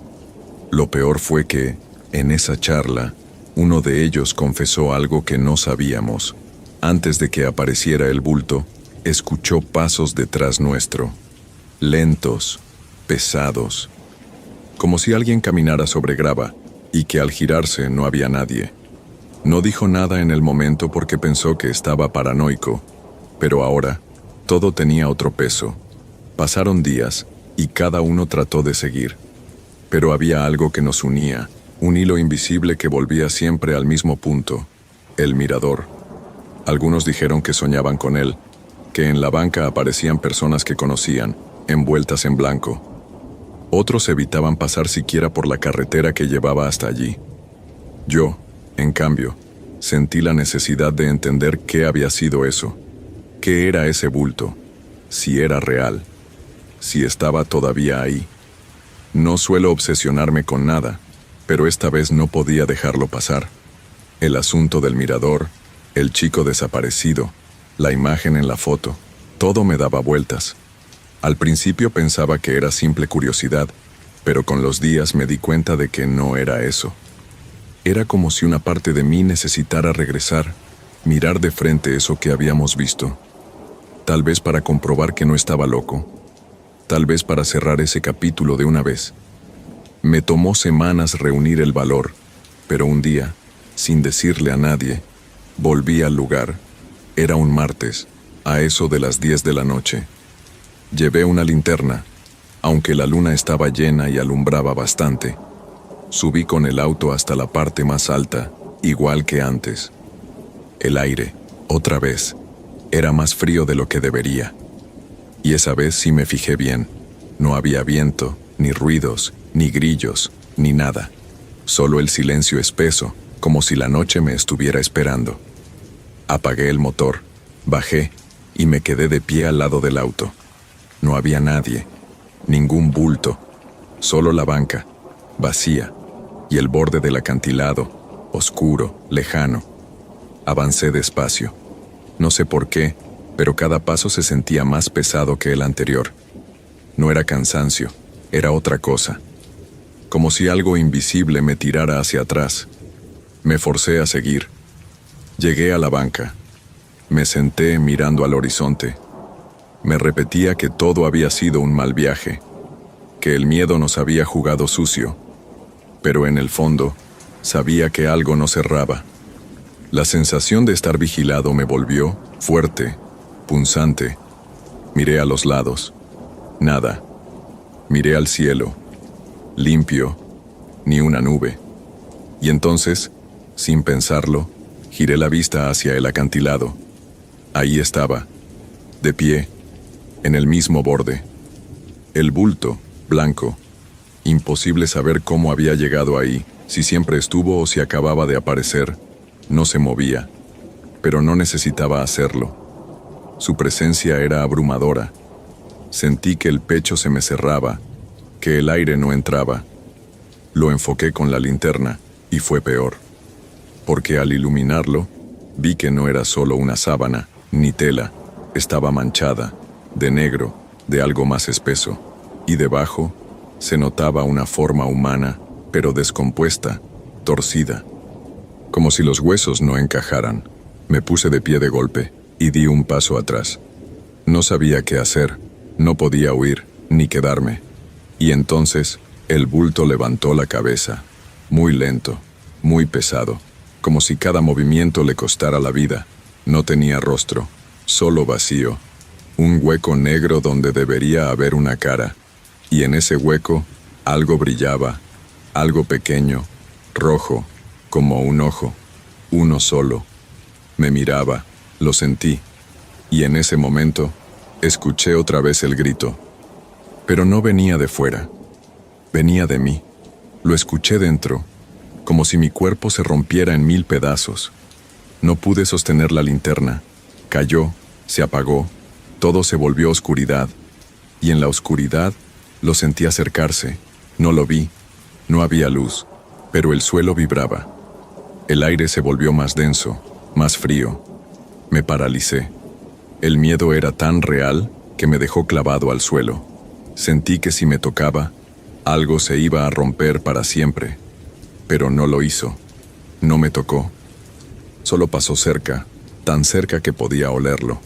Lo peor fue que, en esa charla, uno de ellos confesó algo que no sabíamos. Antes de que apareciera el bulto, escuchó pasos detrás nuestro. Lentos, pesados, como si alguien caminara sobre grava, y que al girarse no había nadie. No dijo nada en el momento porque pensó que estaba paranoico, pero ahora todo tenía otro peso. Pasaron días y cada uno trató de seguir. Pero había algo que nos unía, un hilo invisible que volvía siempre al mismo punto, el mirador. Algunos dijeron que soñaban con él, que en la banca aparecían personas que conocían, envueltas en blanco. Otros evitaban pasar siquiera por la carretera que llevaba hasta allí. Yo, en cambio, sentí la necesidad de entender qué había sido eso, qué era ese bulto, si era real, si estaba todavía ahí. No suelo obsesionarme con nada, pero esta vez no podía dejarlo pasar. El asunto del mirador, el chico desaparecido, la imagen en la foto, todo me daba vueltas. Al principio pensaba que era simple curiosidad, pero con los días me di cuenta de que no era eso. Era como si una parte de mí necesitara regresar, mirar de frente eso que habíamos visto. Tal vez para comprobar que no estaba loco. Tal vez para cerrar ese capítulo de una vez. Me tomó semanas reunir el valor, pero un día, sin decirle a nadie, volví al lugar. Era un martes, a eso de las 10 de la noche. Llevé una linterna, aunque la luna estaba llena y alumbraba bastante. Subí con el auto hasta la parte más alta, igual que antes. El aire, otra vez, era más frío de lo que debería. Y esa vez sí me fijé bien. No había viento, ni ruidos, ni grillos, ni nada. Solo el silencio espeso, como si la noche me estuviera esperando. Apagué el motor, bajé y me quedé de pie al lado del auto. No había nadie, ningún bulto, solo la banca, vacía, y el borde del acantilado, oscuro, lejano. Avancé despacio. No sé por qué, pero cada paso se sentía más pesado que el anterior. No era cansancio, era otra cosa. Como si algo invisible me tirara hacia atrás. Me forcé a seguir. Llegué a la banca. Me senté mirando al horizonte. Me repetía que todo había sido un mal viaje, que el miedo nos había jugado sucio, pero en el fondo sabía que algo no cerraba. La sensación de estar vigilado me volvió fuerte, punzante. Miré a los lados. Nada. Miré al cielo. Limpio. Ni una nube. Y entonces, sin pensarlo, giré la vista hacia el acantilado. Ahí estaba, de pie, en el mismo borde. El bulto, blanco. Imposible saber cómo había llegado ahí, si siempre estuvo o si acababa de aparecer. No se movía, pero no necesitaba hacerlo. Su presencia era abrumadora. Sentí que el pecho se me cerraba, que el aire no entraba. Lo enfoqué con la linterna y fue peor, porque al iluminarlo, vi que no era solo una sábana, ni tela, estaba manchada, de negro, de algo más espeso, y debajo se notaba una forma humana, pero descompuesta, torcida. Como si los huesos no encajaran. Me puse de pie de golpe y di un paso atrás. No sabía qué hacer, no podía huir, ni quedarme. Y entonces, el bulto levantó la cabeza, muy lento, muy pesado, como si cada movimiento le costara la vida. No tenía rostro, solo vacío, un hueco negro donde debería haber una cara, y en ese hueco algo brillaba, algo pequeño, rojo, como un ojo, uno solo. Me miraba, lo sentí, y en ese momento escuché otra vez el grito. Pero no venía de fuera, venía de mí. Lo escuché dentro, como si mi cuerpo se rompiera en 1000 pedazos. No pude sostener la linterna, cayó, se apagó, todo se volvió oscuridad, y en la oscuridad lo sentí acercarse. No lo vi, no había luz, pero el suelo vibraba. El aire se volvió más denso, más frío. Me paralicé. El miedo era tan real que me dejó clavado al suelo. Sentí que si me tocaba, algo se iba a romper para siempre. Pero no lo hizo. No me tocó. Solo pasó cerca, tan cerca que podía olerlo.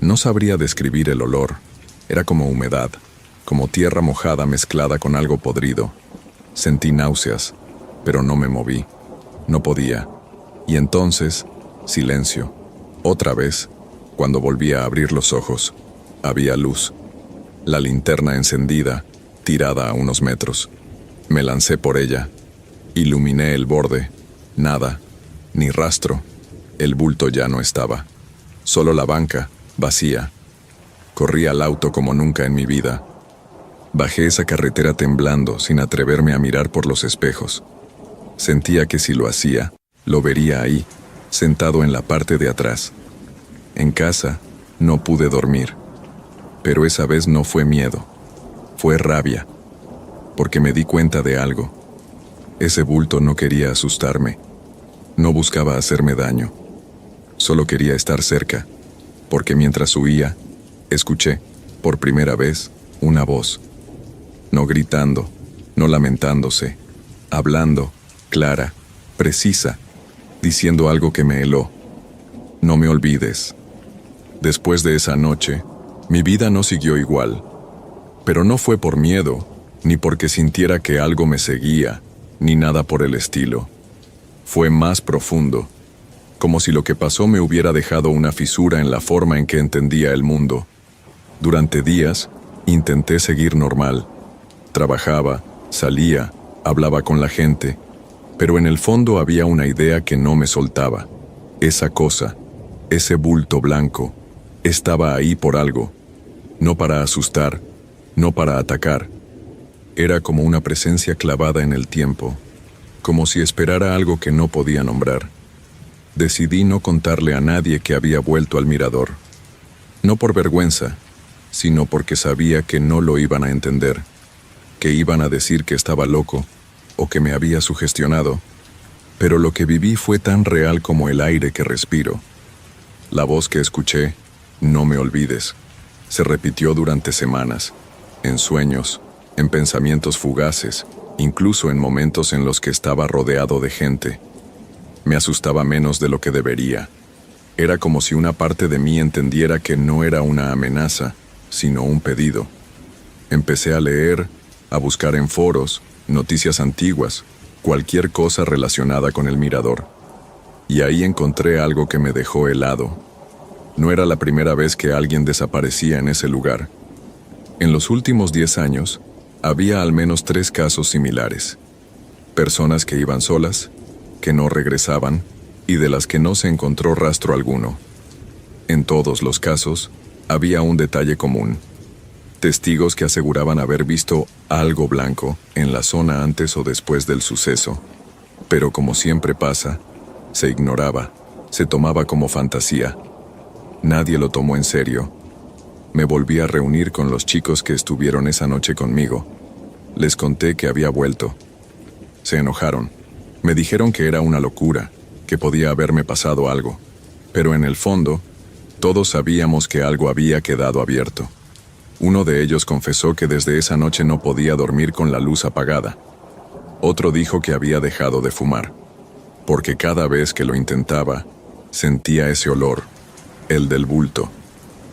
No sabría describir el olor. Era como humedad, como tierra mojada mezclada con algo podrido. Sentí náuseas, pero no me moví. No podía. Y entonces, silencio. Otra vez, cuando volví a abrir los ojos, había luz. La linterna encendida, tirada a unos metros. Me lancé por ella. Iluminé el borde. Nada, ni rastro. El bulto ya no estaba. Solo la banca, vacía. Corrí al auto como nunca en mi vida. Bajé esa carretera temblando, sin atreverme a mirar por los espejos. Sentía que si lo hacía, lo vería ahí, sentado en la parte de atrás. En casa, no pude dormir. Pero esa vez no fue miedo. Fue rabia. Porque me di cuenta de algo. Ese bulto no quería asustarme. No buscaba hacerme daño. Solo quería estar cerca. Porque mientras huía, escuché, por primera vez, una voz. No gritando, no lamentándose. Hablando, clara, precisa, diciendo algo que me heló. No me olvides. Después de esa noche, mi vida no siguió igual. Pero no fue por miedo, ni porque sintiera que algo me seguía, ni nada por el estilo. Fue más profundo, como si lo que pasó me hubiera dejado una fisura en la forma en que entendía el mundo. Durante días, intenté seguir normal. Trabajaba, salía, hablaba con la gente, pero en el fondo había una idea que no me soltaba. Esa cosa, ese bulto blanco, estaba ahí por algo. No para asustar, no para atacar. Era como una presencia clavada en el tiempo, como si esperara algo que no podía nombrar. Decidí no contarle a nadie que había vuelto al mirador. No por vergüenza, sino porque sabía que no lo iban a entender, que iban a decir que estaba loco o que me había sugestionado. Pero lo que viví fue tan real como el aire que respiro. La voz que escuché, no me olvides, se repitió durante semanas, en sueños, en pensamientos fugaces, incluso en momentos en los que estaba rodeado de gente. Me asustaba menos de lo que debería. Era como si una parte de mí entendiera que no era una amenaza, sino un pedido. Empecé a leer, a buscar en foros, noticias antiguas, cualquier cosa relacionada con el mirador. Y ahí encontré algo que me dejó helado. No era la primera vez que alguien desaparecía en ese lugar. En los últimos 10 años, había al menos 3 casos similares. Personas que iban solas, que no regresaban, y de las que no se encontró rastro alguno. En todos los casos, había un detalle común. Testigos que aseguraban haber visto algo blanco en la zona antes o después del suceso. Pero como siempre pasa, se ignoraba, se tomaba como fantasía. Nadie lo tomó en serio. Me volví a reunir con los chicos que estuvieron esa noche conmigo. Les conté que había vuelto. Se enojaron. Me dijeron que era una locura, que podía haberme pasado algo. Pero en el fondo, todos sabíamos que algo había quedado abierto. Uno de ellos confesó que desde esa noche no podía dormir con la luz apagada. Otro dijo que había dejado de fumar, porque cada vez que lo intentaba, sentía ese olor, el del bulto,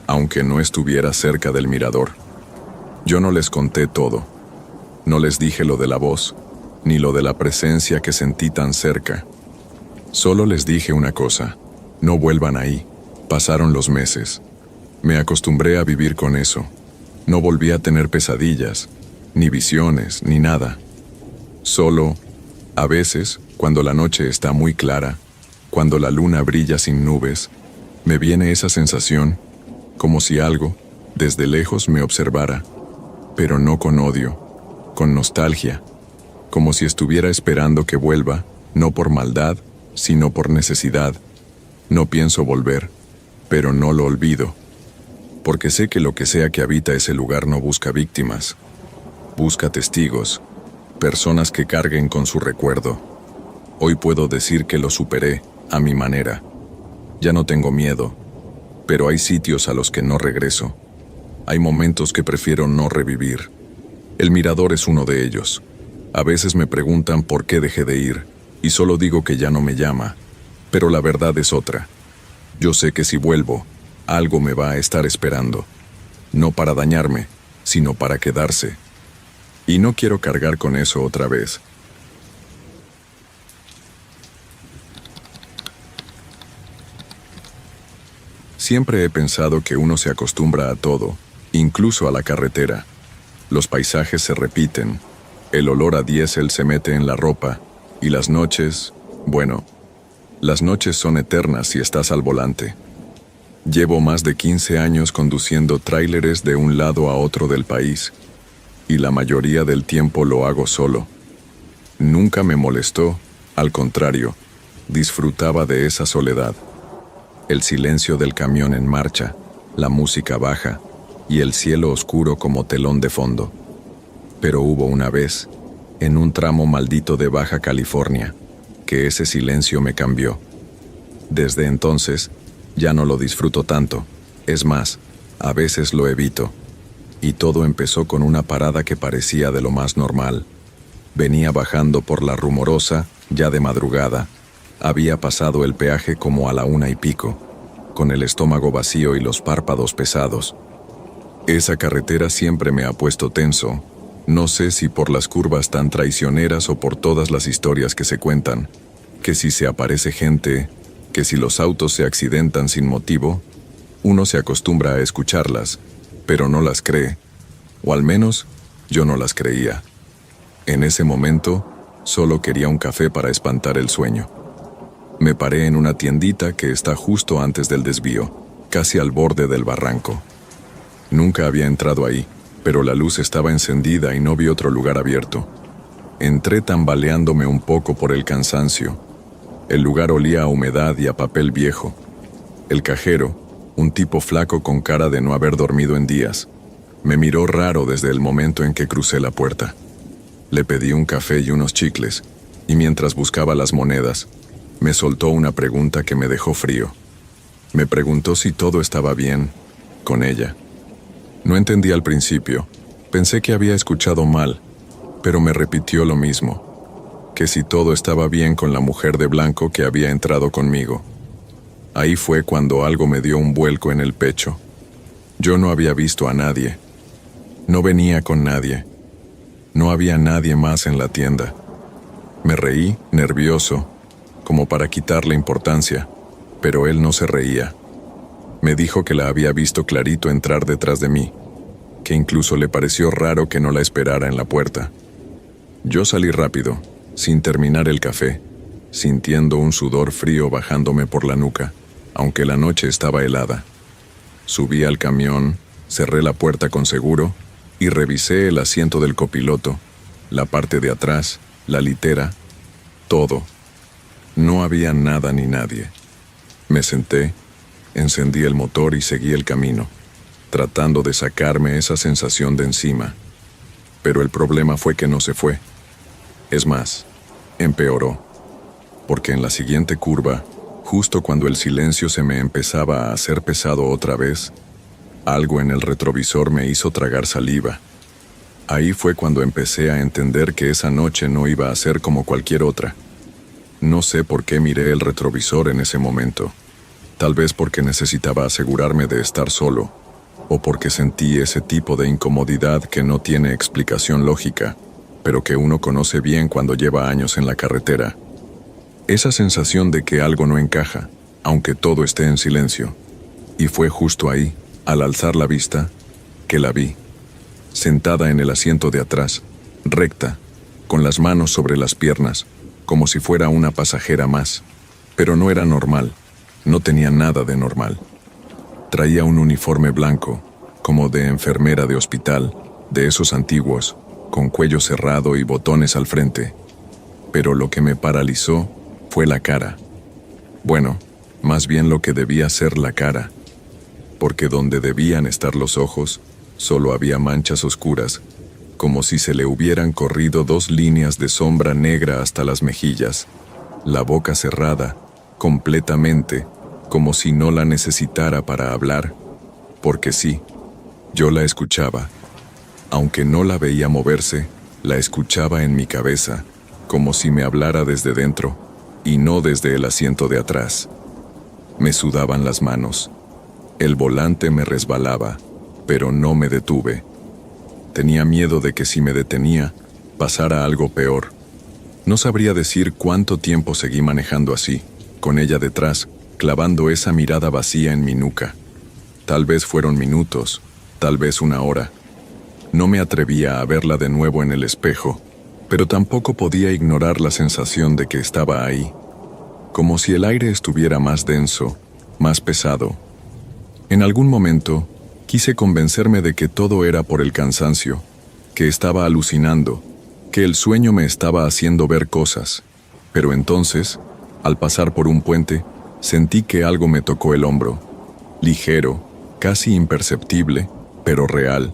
aunque no estuviera cerca del mirador. Yo no les conté todo. No les dije lo de la voz, ni lo de la presencia que sentí tan cerca. Solo les dije una cosa: no vuelvan ahí. Pasaron los meses. Me acostumbré a vivir con eso. No volví a tener pesadillas, ni visiones, ni nada. Solo, a veces, cuando la noche está muy clara, cuando la luna brilla sin nubes, me viene esa sensación, como si algo, desde lejos, me observara, pero no con odio, con nostalgia, como si estuviera esperando que vuelva, no por maldad, sino por necesidad. No pienso volver, pero no lo olvido, porque sé que lo que sea que habita ese lugar no busca víctimas, busca testigos, personas que carguen con su recuerdo. Hoy puedo decir que lo superé, a mi manera. Ya no tengo miedo, pero hay sitios a los que no regreso. Hay momentos que prefiero no revivir. El mirador es uno de ellos. A veces me preguntan por qué dejé de ir, y solo digo que ya no me llama, pero la verdad es otra. Yo sé que si vuelvo, algo me va a estar esperando, no para dañarme, sino para quedarse. Y no quiero cargar con eso otra vez. Siempre he pensado que uno se acostumbra a todo, incluso a la carretera. Los paisajes se repiten, el olor a diésel se mete en la ropa, y las noches, bueno, las noches son eternas si estás al volante. Llevo más de 15 años conduciendo tráileres de un lado a otro del país, y la mayoría del tiempo lo hago solo. Nunca me molestó, al contrario, disfrutaba de esa soledad. El silencio del camión en marcha, la música baja y el cielo oscuro como telón de fondo. Pero hubo una vez, en un tramo maldito de Baja California, que ese silencio me cambió. Desde entonces, ya no lo disfruto tanto. Es más, a veces lo evito. Y todo empezó con una parada que parecía de lo más normal. Venía bajando por la Rumorosa, ya de madrugada. Había pasado el peaje como a la 1:00 con el estómago vacío y los párpados pesados. Esa carretera siempre me ha puesto tenso. No sé si por las curvas tan traicioneras o por todas las historias que se cuentan, que si se aparece gente, que si los autos se accidentan sin motivo, uno se acostumbra a escucharlas, pero no las cree, o al menos yo no las creía. En ese momento, solo quería un café para espantar el sueño. Me paré en una tiendita que está justo antes del desvío, casi al borde del barranco. Nunca había entrado ahí, pero la luz estaba encendida y no vi otro lugar abierto. Entré tambaleándome un poco por el cansancio. El lugar olía a humedad y a papel viejo. El cajero, un tipo flaco con cara de no haber dormido en días, me miró raro desde el momento en que crucé la puerta. Le pedí un café y unos chicles, y mientras buscaba las monedas, me soltó una pregunta que me dejó frío. Me preguntó si todo estaba bien con ella. No entendí al principio, pensé que había escuchado mal, pero me repitió lo mismo, que si todo estaba bien con la mujer de blanco que había entrado conmigo. Ahí fue cuando algo me dio un vuelco en el pecho. Yo no había visto a nadie. No venía con nadie. No había nadie más en la tienda. Me reí, nervioso, como para quitarle importancia, pero él no se reía. Me dijo que la había visto clarito entrar detrás de mí, que incluso le pareció raro que no la esperara en la puerta. Yo salí rápido, sin terminar el café, sintiendo un sudor frío bajándome por la nuca, aunque la noche estaba helada. Subí al camión, cerré la puerta con seguro y revisé el asiento del copiloto, la parte de atrás, la litera, todo. No había nada ni nadie. Me senté, encendí el motor y seguí el camino, tratando de sacarme esa sensación de encima. Pero el problema fue que no se fue. Es más, empeoró, porque en la siguiente curva, justo cuando el silencio se me empezaba a hacer pesado otra vez, algo en el retrovisor me hizo tragar saliva. Ahí fue cuando empecé a entender que esa noche no iba a ser como cualquier otra. No sé por qué miré el retrovisor en ese momento. Tal vez porque necesitaba asegurarme de estar solo, o porque sentí ese tipo de incomodidad que no tiene explicación lógica, pero que uno conoce bien cuando lleva años en la carretera. Esa sensación de que algo no encaja, aunque todo esté en silencio. Y fue justo ahí, al alzar la vista, que la vi, sentada en el asiento de atrás, recta, con las manos sobre las piernas, como si fuera una pasajera más. Pero no era normal, no tenía nada de normal. Traía un uniforme blanco, como de enfermera de hospital, de esos antiguos, con cuello cerrado y botones al frente. Pero lo que me paralizó fue la cara. Bueno, más bien lo que debía ser la cara, porque donde debían estar los ojos, solo había manchas oscuras, como si se le hubieran corrido 2 líneas de sombra negra hasta las mejillas, la boca cerrada, completamente, como si no la necesitara para hablar, porque sí, yo la escuchaba. Aunque no la veía moverse, la escuchaba en mi cabeza, como si me hablara desde dentro, y no desde el asiento de atrás. Me sudaban las manos. El volante me resbalaba, pero no me detuve. Tenía miedo de que si me detenía, pasara algo peor. No sabría decir cuánto tiempo seguí manejando así, con ella detrás, clavando esa mirada vacía en mi nuca. Tal vez fueron minutos, tal vez una hora. No me atrevía a verla de nuevo en el espejo, pero tampoco podía ignorar la sensación de que estaba ahí, como si el aire estuviera más denso, más pesado. En algún momento, quise convencerme de que todo era por el cansancio, que estaba alucinando, que el sueño me estaba haciendo ver cosas. Pero entonces, al pasar por un puente, sentí que algo me tocó el hombro, ligero, casi imperceptible, pero real,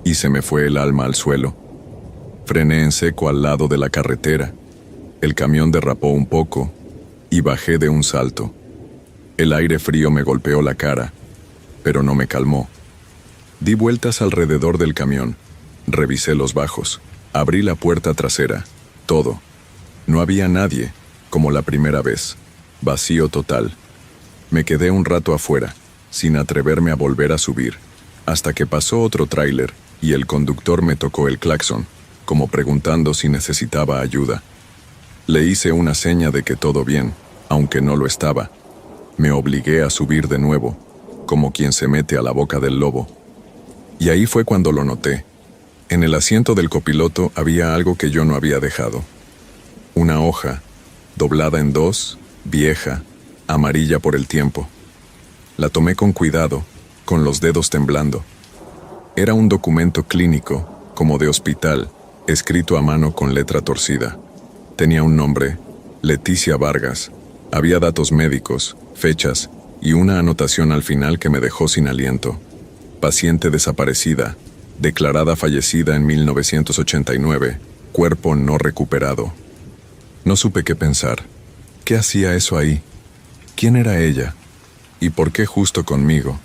y se me fue el alma al suelo. Frené en seco al lado de la carretera. El camión derrapó un poco y bajé de un salto. El aire frío me golpeó la cara, pero no me calmó. Di vueltas alrededor del camión, revisé los bajos, abrí la puerta trasera, todo. No había nadie, como la primera vez, vacío total. Me quedé un rato afuera, sin atreverme a volver a subir, hasta que pasó otro tráiler y el conductor me tocó el claxon, como preguntando si necesitaba ayuda. Le hice una seña de que todo bien, aunque no lo estaba. Me obligué a subir de nuevo, como quien se mete a la boca del lobo. Y ahí fue cuando lo noté. En el asiento del copiloto había algo que yo no había dejado. Una hoja, doblada en dos, vieja, amarilla por el tiempo. La tomé con cuidado, con los dedos temblando. Era un documento clínico, como de hospital, escrito a mano con letra torcida. Tenía un nombre, Leticia Vargas. Había datos médicos, fechas y una anotación al final que me dejó sin aliento. Paciente desaparecida, declarada fallecida en 1989, cuerpo no recuperado. No supe qué pensar. ¿Qué hacía eso ahí? ¿Quién era ella? ¿Y por qué justo conmigo?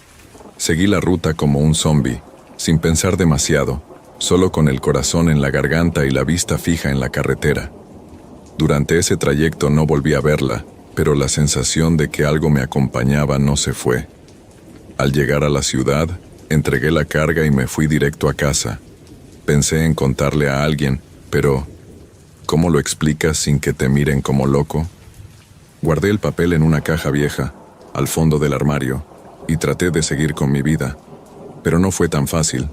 Seguí la ruta como un zombi, sin pensar demasiado, solo con el corazón en la garganta y la vista fija en la carretera. Durante ese trayecto no volví a verla, pero la sensación de que algo me acompañaba no se fue. Al llegar a la ciudad, entregué la carga y me fui directo a casa. Pensé en contarle a alguien, pero ¿cómo lo explicas sin que te miren como loco? Guardé el papel en una caja vieja, al fondo del armario, y traté de seguir con mi vida. Pero no fue tan fácil,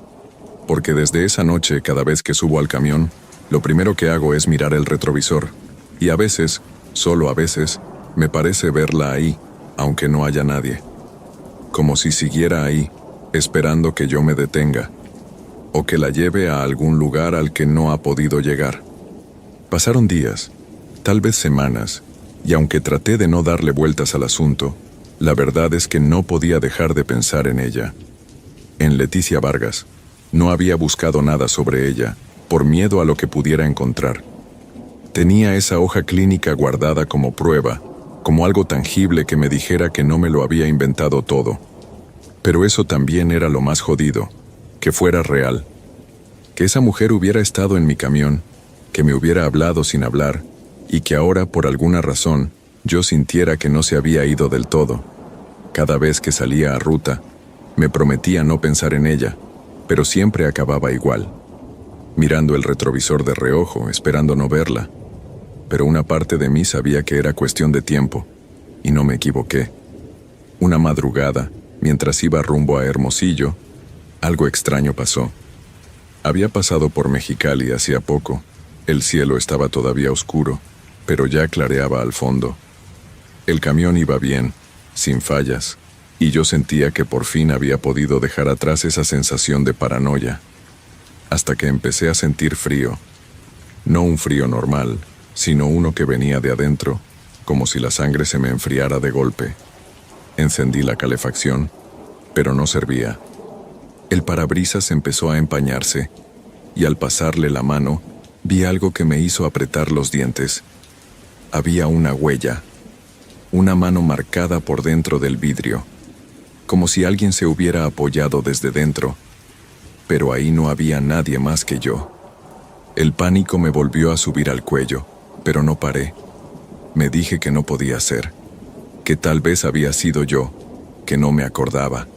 porque desde esa noche, cada vez que subo al camión, lo primero que hago es mirar el retrovisor, y a veces, solo a veces, me parece verla ahí, aunque no haya nadie. Como si siguiera ahí, esperando que yo me detenga, o que la lleve a algún lugar al que no ha podido llegar. Pasaron días, tal vez semanas, y aunque traté de no darle vueltas al asunto, la verdad es que no podía dejar de pensar en ella. En Leticia Vargas. No había buscado nada sobre ella, por miedo a lo que pudiera encontrar. Tenía esa hoja clínica guardada como prueba, como algo tangible que me dijera que no me lo había inventado todo. Pero eso también era lo más jodido, que fuera real. Que esa mujer hubiera estado en mi camión, que me hubiera hablado sin hablar, y que ahora, por alguna razón, yo sintiera que no se había ido del todo. Cada vez que salía a ruta, me prometía no pensar en ella, pero siempre acababa igual, mirando el retrovisor de reojo, esperando no verla. Pero una parte de mí sabía que era cuestión de tiempo, y no me equivoqué. Una madrugada, mientras iba rumbo a Hermosillo, algo extraño pasó. Había pasado por Mexicali hacía poco. El cielo estaba todavía oscuro, pero ya clareaba al fondo. El camión iba bien, sin fallas, y yo sentía que por fin había podido dejar atrás esa sensación de paranoia. Hasta que empecé a sentir frío. No un frío normal, sino uno que venía de adentro, como si la sangre se me enfriara de golpe. Encendí la calefacción, pero no servía. El parabrisas empezó a empañarse, y al pasarle la mano, vi algo que me hizo apretar los dientes. Había una huella, una mano marcada por dentro del vidrio, como si alguien se hubiera apoyado desde dentro, pero ahí no había nadie más que yo. El pánico me volvió a subir al cuello, pero no paré. Me dije que no podía ser, que tal vez había sido yo, que no me acordaba.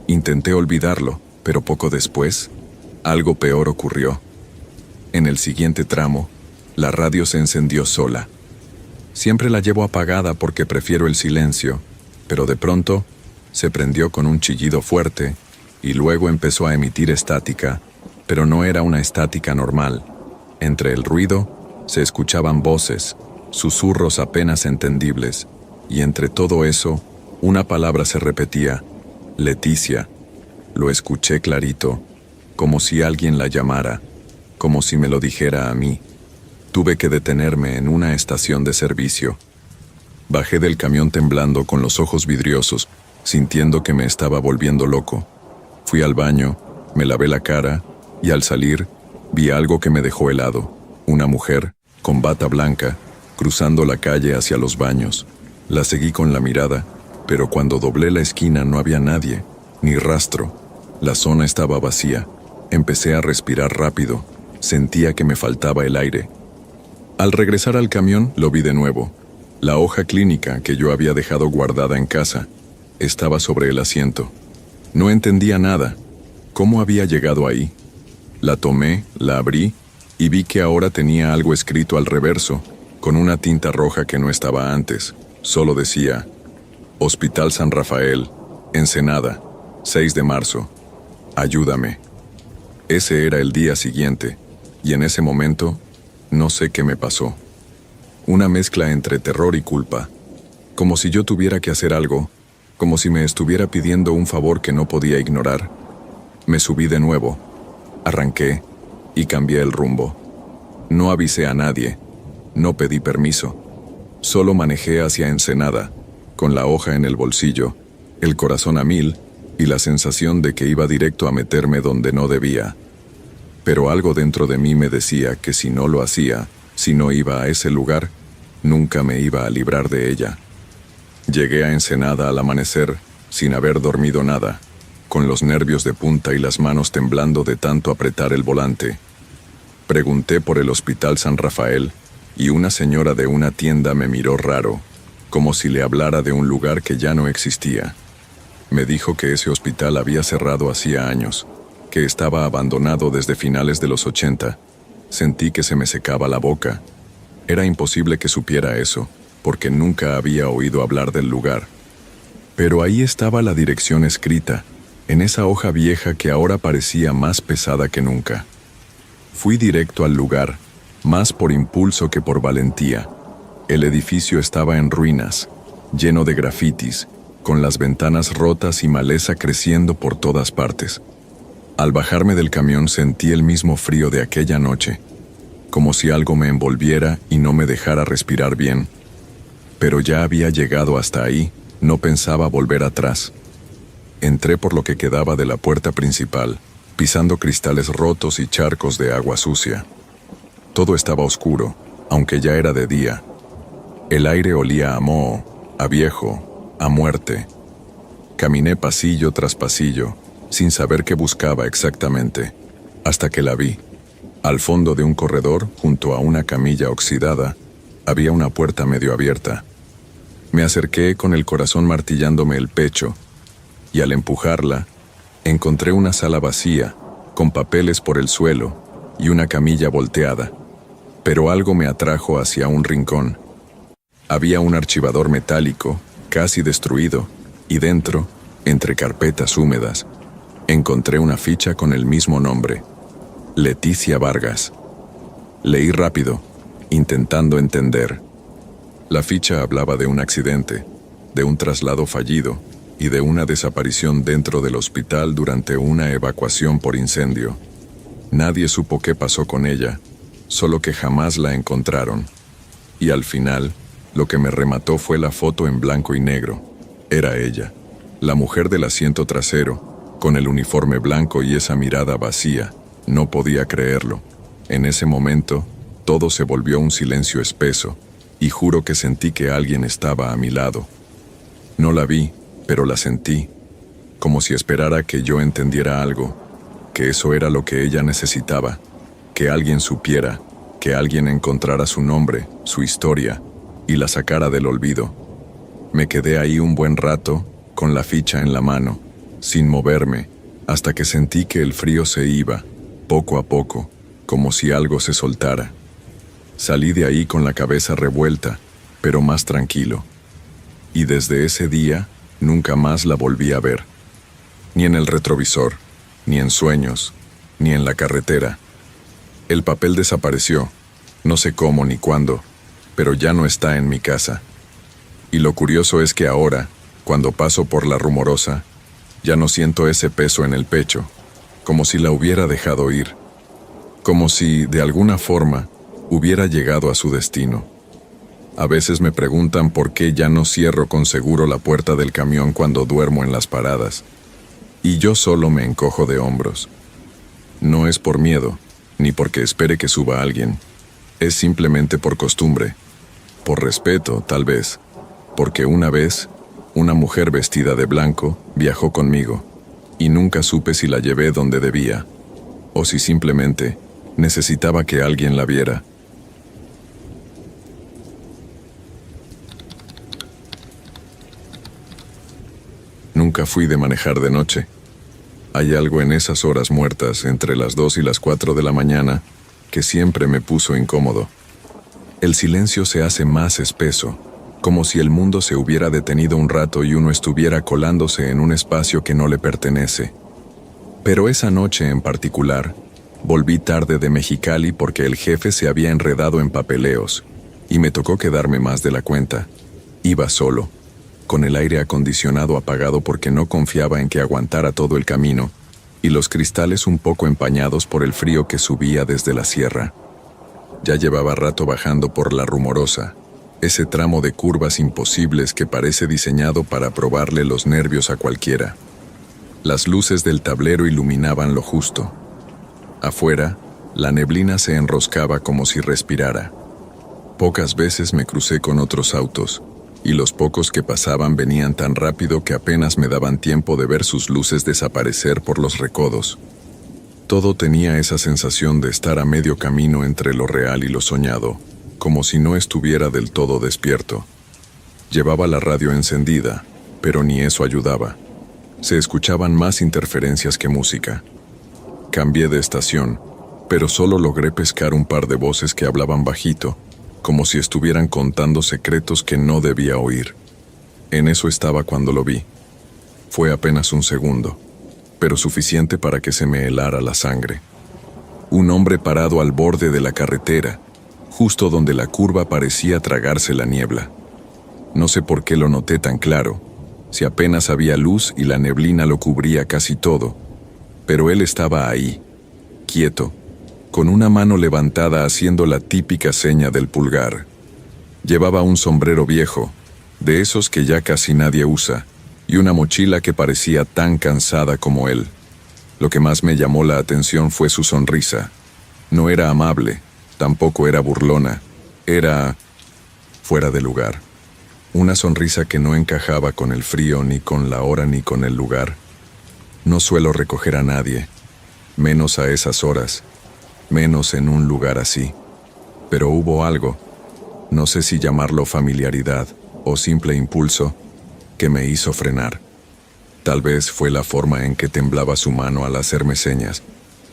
Intenté olvidarlo, pero poco después, algo peor ocurrió. En el siguiente tramo, la radio se encendió sola. Siempre la llevo apagada porque prefiero el silencio, pero de pronto se prendió con un chillido fuerte y luego empezó a emitir estática, pero no era una estática normal. Entre el ruido se escuchaban voces, susurros apenas entendibles, y entre todo eso, una palabra se repetía: Leticia. Lo escuché clarito, como si alguien la llamara, como si me lo dijera a mí. Tuve que detenerme en una estación de servicio. Bajé del camión temblando con los ojos vidriosos, sintiendo que me estaba volviendo loco. Fui al baño, me lavé la cara, y al salir, vi algo que me dejó helado. Una mujer, con bata blanca, cruzando la calle hacia los baños. La seguí con la mirada, pero cuando doblé la esquina no había nadie, ni rastro. La zona estaba vacía. Empecé a respirar rápido. Sentía que me faltaba el aire. Al regresar al camión, lo vi de nuevo. La hoja clínica que yo había dejado guardada en casa estaba sobre el asiento. No entendía nada. ¿Cómo había llegado ahí? La tomé, la abrí y vi que ahora tenía algo escrito al reverso, con una tinta roja que no estaba antes. Solo decía: Hospital San Rafael, Ensenada, 6 de marzo. Ayúdame. Ese era el día siguiente, y en ese momento, no sé qué me pasó. Una mezcla entre terror y culpa. Como si yo tuviera que hacer algo, como si me estuviera pidiendo un favor que no podía ignorar. Me subí de nuevo, arranqué y cambié el rumbo. No avisé a nadie, no pedí permiso. Solo manejé hacia Ensenada, con la hoja en el bolsillo, el corazón a 1000 y la sensación de que iba directo a meterme donde no debía. Pero algo dentro de mí me decía que si no lo hacía, si no iba a ese lugar, nunca me iba a librar de ella. Llegué a Ensenada al amanecer, sin haber dormido nada, con los nervios de punta y las manos temblando de tanto apretar el volante. Pregunté por el Hospital San Rafael, y una señora de una tienda me miró raro, como si le hablara de un lugar que ya no existía. Me dijo que ese hospital había cerrado hacía años, que estaba abandonado desde finales de los 80. Sentí que se me secaba la boca. Era imposible que supiera eso, porque nunca había oído hablar del lugar. Pero ahí estaba la dirección escrita, en esa hoja vieja que ahora parecía más pesada que nunca. Fui directo al lugar, más por impulso que por valentía. El edificio estaba en ruinas, lleno de grafitis, con las ventanas rotas y maleza creciendo por todas partes. Al bajarme del camión sentí el mismo frío de aquella noche, como si algo me envolviera y no me dejara respirar bien. Pero ya había llegado hasta ahí, no pensaba volver atrás. Entré por lo que quedaba de la puerta principal, pisando cristales rotos y charcos de agua sucia. Todo estaba oscuro, aunque ya era de día. El aire olía a moho, a viejo, a muerte. Caminé pasillo tras pasillo, sin saber qué buscaba exactamente, hasta que la vi. Al fondo de un corredor, junto a una camilla oxidada, había una puerta medio abierta. Me acerqué con el corazón martillándome el pecho, y al empujarla, encontré una sala vacía, con papeles por el suelo y una camilla volteada. Pero algo me atrajo hacia un rincón. Había un archivador metálico, casi destruido, y dentro, entre carpetas húmedas, encontré una ficha con el mismo nombre: Leticia Vargas. Leí rápido, intentando entender. La ficha hablaba de un accidente, de un traslado fallido y de una desaparición dentro del hospital durante una evacuación por incendio. Nadie supo qué pasó con ella, solo que jamás la encontraron. Y al final, lo que me remató fue la foto en blanco y negro. Era ella, la mujer del asiento trasero, con el uniforme blanco y esa mirada vacía. No podía creerlo. En ese momento, todo se volvió un silencio espeso, y juro que sentí que alguien estaba a mi lado. No la vi, pero la sentí, como si esperara que yo entendiera algo, que eso era lo que ella necesitaba, que alguien supiera, que alguien encontrara su nombre, su historia, y la sacara del olvido. Me quedé ahí un buen rato, con la ficha en la mano, sin moverme, hasta que sentí que el frío se iba, poco a poco, como si algo se soltara. Salí de ahí con la cabeza revuelta, pero más tranquilo. Y desde ese día, nunca más la volví a ver. Ni en el retrovisor, ni en sueños, ni en la carretera. El papel desapareció, no sé cómo ni cuándo, pero ya no está en mi casa. Y lo curioso es que ahora, cuando paso por la Rumorosa, ya no siento ese peso en el pecho, como si la hubiera dejado ir, como si, de alguna forma, hubiera llegado a su destino. A veces me preguntan por qué ya no cierro con seguro la puerta del camión cuando duermo en las paradas, y yo solo me encojo de hombros. No es por miedo, ni porque espere que suba alguien, es simplemente por costumbre, por respeto, tal vez, porque una vez, una mujer vestida de blanco viajó conmigo, y nunca supe si la llevé donde debía, o si simplemente necesitaba que alguien la viera. Nunca fui de manejar de noche. Hay algo en esas horas muertas, entre las 2 y las 4 de la mañana, que siempre me puso incómodo. El silencio se hace más espeso, como si el mundo se hubiera detenido un rato y uno estuviera colándose en un espacio que no le pertenece. Pero esa noche en particular, volví tarde de Mexicali porque el jefe se había enredado en papeleos, y me tocó quedarme más de la cuenta. Iba solo, con el aire acondicionado apagado porque no confiaba en que aguantara todo el camino, y los cristales un poco empañados por el frío que subía desde la sierra. Ya llevaba rato bajando por la Rumorosa, ese tramo de curvas imposibles que parece diseñado para probarle los nervios a cualquiera. Las luces del tablero iluminaban lo justo. Afuera, la neblina se enroscaba como si respirara. Pocas veces me crucé con otros autos, y los pocos que pasaban venían tan rápido que apenas me daban tiempo de ver sus luces desaparecer por los recodos. Todo tenía esa sensación de estar a medio camino entre lo real y lo soñado, como si no estuviera del todo despierto. Llevaba la radio encendida, pero ni eso ayudaba. Se escuchaban más interferencias que música. Cambié de estación, pero solo logré pescar un par de voces que hablaban bajito, como si estuvieran contando secretos que no debía oír. En eso estaba cuando lo vi. Fue apenas un segundo, pero suficiente para que se me helara la sangre. Un hombre parado al borde de la carretera, justo donde la curva parecía tragarse la niebla. No sé por qué lo noté tan claro, si apenas había luz y la neblina lo cubría casi todo, pero él estaba ahí, quieto, con una mano levantada haciendo la típica seña del pulgar. Llevaba un sombrero viejo, de esos que ya casi nadie usa, y una mochila que parecía tan cansada como él. Lo que más me llamó la atención fue su sonrisa. No era amable, tampoco era burlona, era fuera de lugar. Una sonrisa que no encajaba con el frío, ni con la hora, ni con el lugar. No suelo recoger a nadie, menos a esas horas, menos en un lugar así. Pero hubo algo, no sé si llamarlo familiaridad o simple impulso, que me hizo frenar. Tal vez fue la forma en que temblaba su mano al hacerme señas,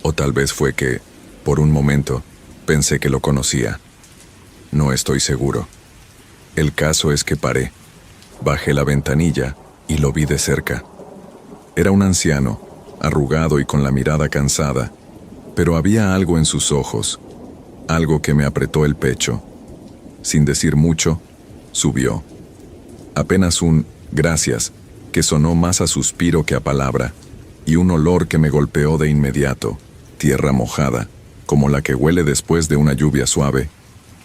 o tal vez fue que, por un momento, pensé que lo conocía. No estoy seguro. El caso es que paré, bajé la ventanilla y lo vi de cerca. Era un anciano, arrugado y con la mirada cansada, pero había algo en sus ojos, algo que me apretó el pecho. Sin decir mucho, subió. Apenas un «gracias», que sonó más a suspiro que a palabra, y un olor que me golpeó de inmediato, tierra mojada, como la que huele después de una lluvia suave,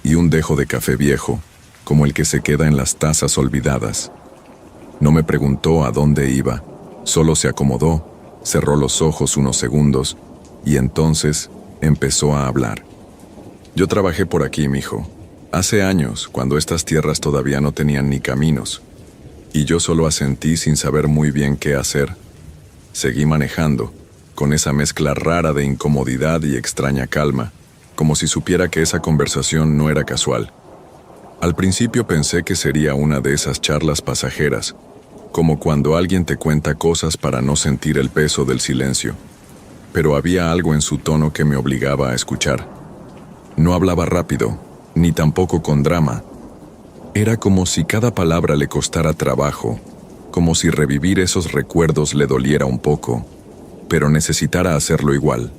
y un dejo de café viejo, como el que se queda en las tazas olvidadas. No me preguntó a dónde iba, solo se acomodó, cerró los ojos unos segundos, y entonces empezó a hablar. Yo trabajé por aquí, mijo. Hace años, cuando estas tierras todavía no tenían ni caminos, y yo solo asentí sin saber muy bien qué hacer. Seguí manejando, con esa mezcla rara de incomodidad y extraña calma, como si supiera que esa conversación no era casual. Al principio pensé que sería una de esas charlas pasajeras, como cuando alguien te cuenta cosas para no sentir el peso del silencio. Pero había algo en su tono que me obligaba a escuchar. No hablaba rápido, ni tampoco con drama. Era como si cada palabra le costara trabajo, como si revivir esos recuerdos le doliera un poco, pero necesitara hacerlo igual.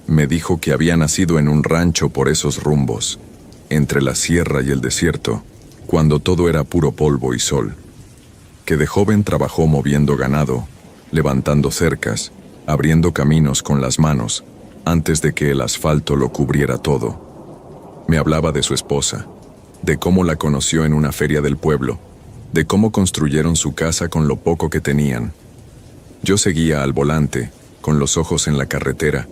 Me dijo que había nacido en un rancho por esos rumbos, entre la sierra y el desierto, cuando todo era puro polvo y sol. Que de joven trabajó moviendo ganado, levantando cercas, abriendo caminos con las manos, antes de que el asfalto lo cubriera todo. Me hablaba de su esposa, de cómo la conoció en una feria del pueblo, de cómo construyeron su casa con lo poco que tenían. Yo seguía al volante, con los ojos en la carretera,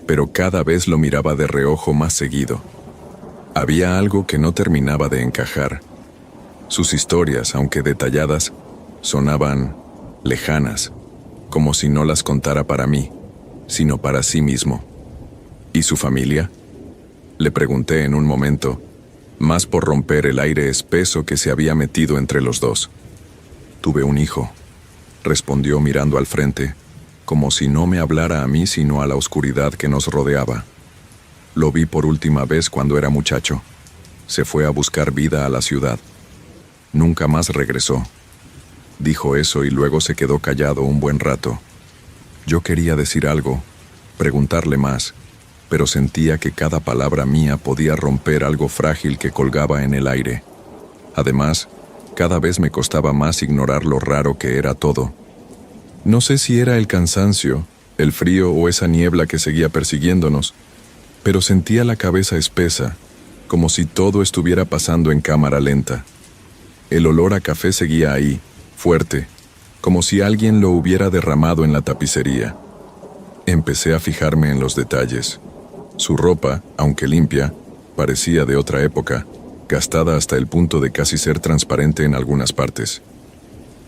pero cada vez lo miraba de reojo más seguido. Había algo que no terminaba de encajar. Sus historias, aunque detalladas, sonaban lejanas, como si no las contara para mí, sino para sí mismo. ¿Y su familia?, le pregunté en un momento, más por romper el aire espeso que se había metido entre los dos. Tuve un hijo, respondió mirando al frente, como si no me hablara a mí sino a la oscuridad que nos rodeaba. Lo vi por última vez cuando era muchacho. Se fue a buscar vida a la ciudad. Nunca más regresó. Dijo eso y luego se quedó callado un buen rato. Yo quería decir algo, preguntarle más, pero sentía que cada palabra mía podía romper algo frágil que colgaba en el aire. Además, cada vez me costaba más ignorar lo raro que era todo. No sé si era el cansancio, el frío o esa niebla que seguía persiguiéndonos, pero sentía la cabeza espesa, como si todo estuviera pasando en cámara lenta. El olor a café seguía ahí, fuerte, como si alguien lo hubiera derramado en la tapicería. Empecé a fijarme en los detalles. Su ropa, aunque limpia, parecía de otra época, gastada hasta el punto de casi ser transparente en algunas partes.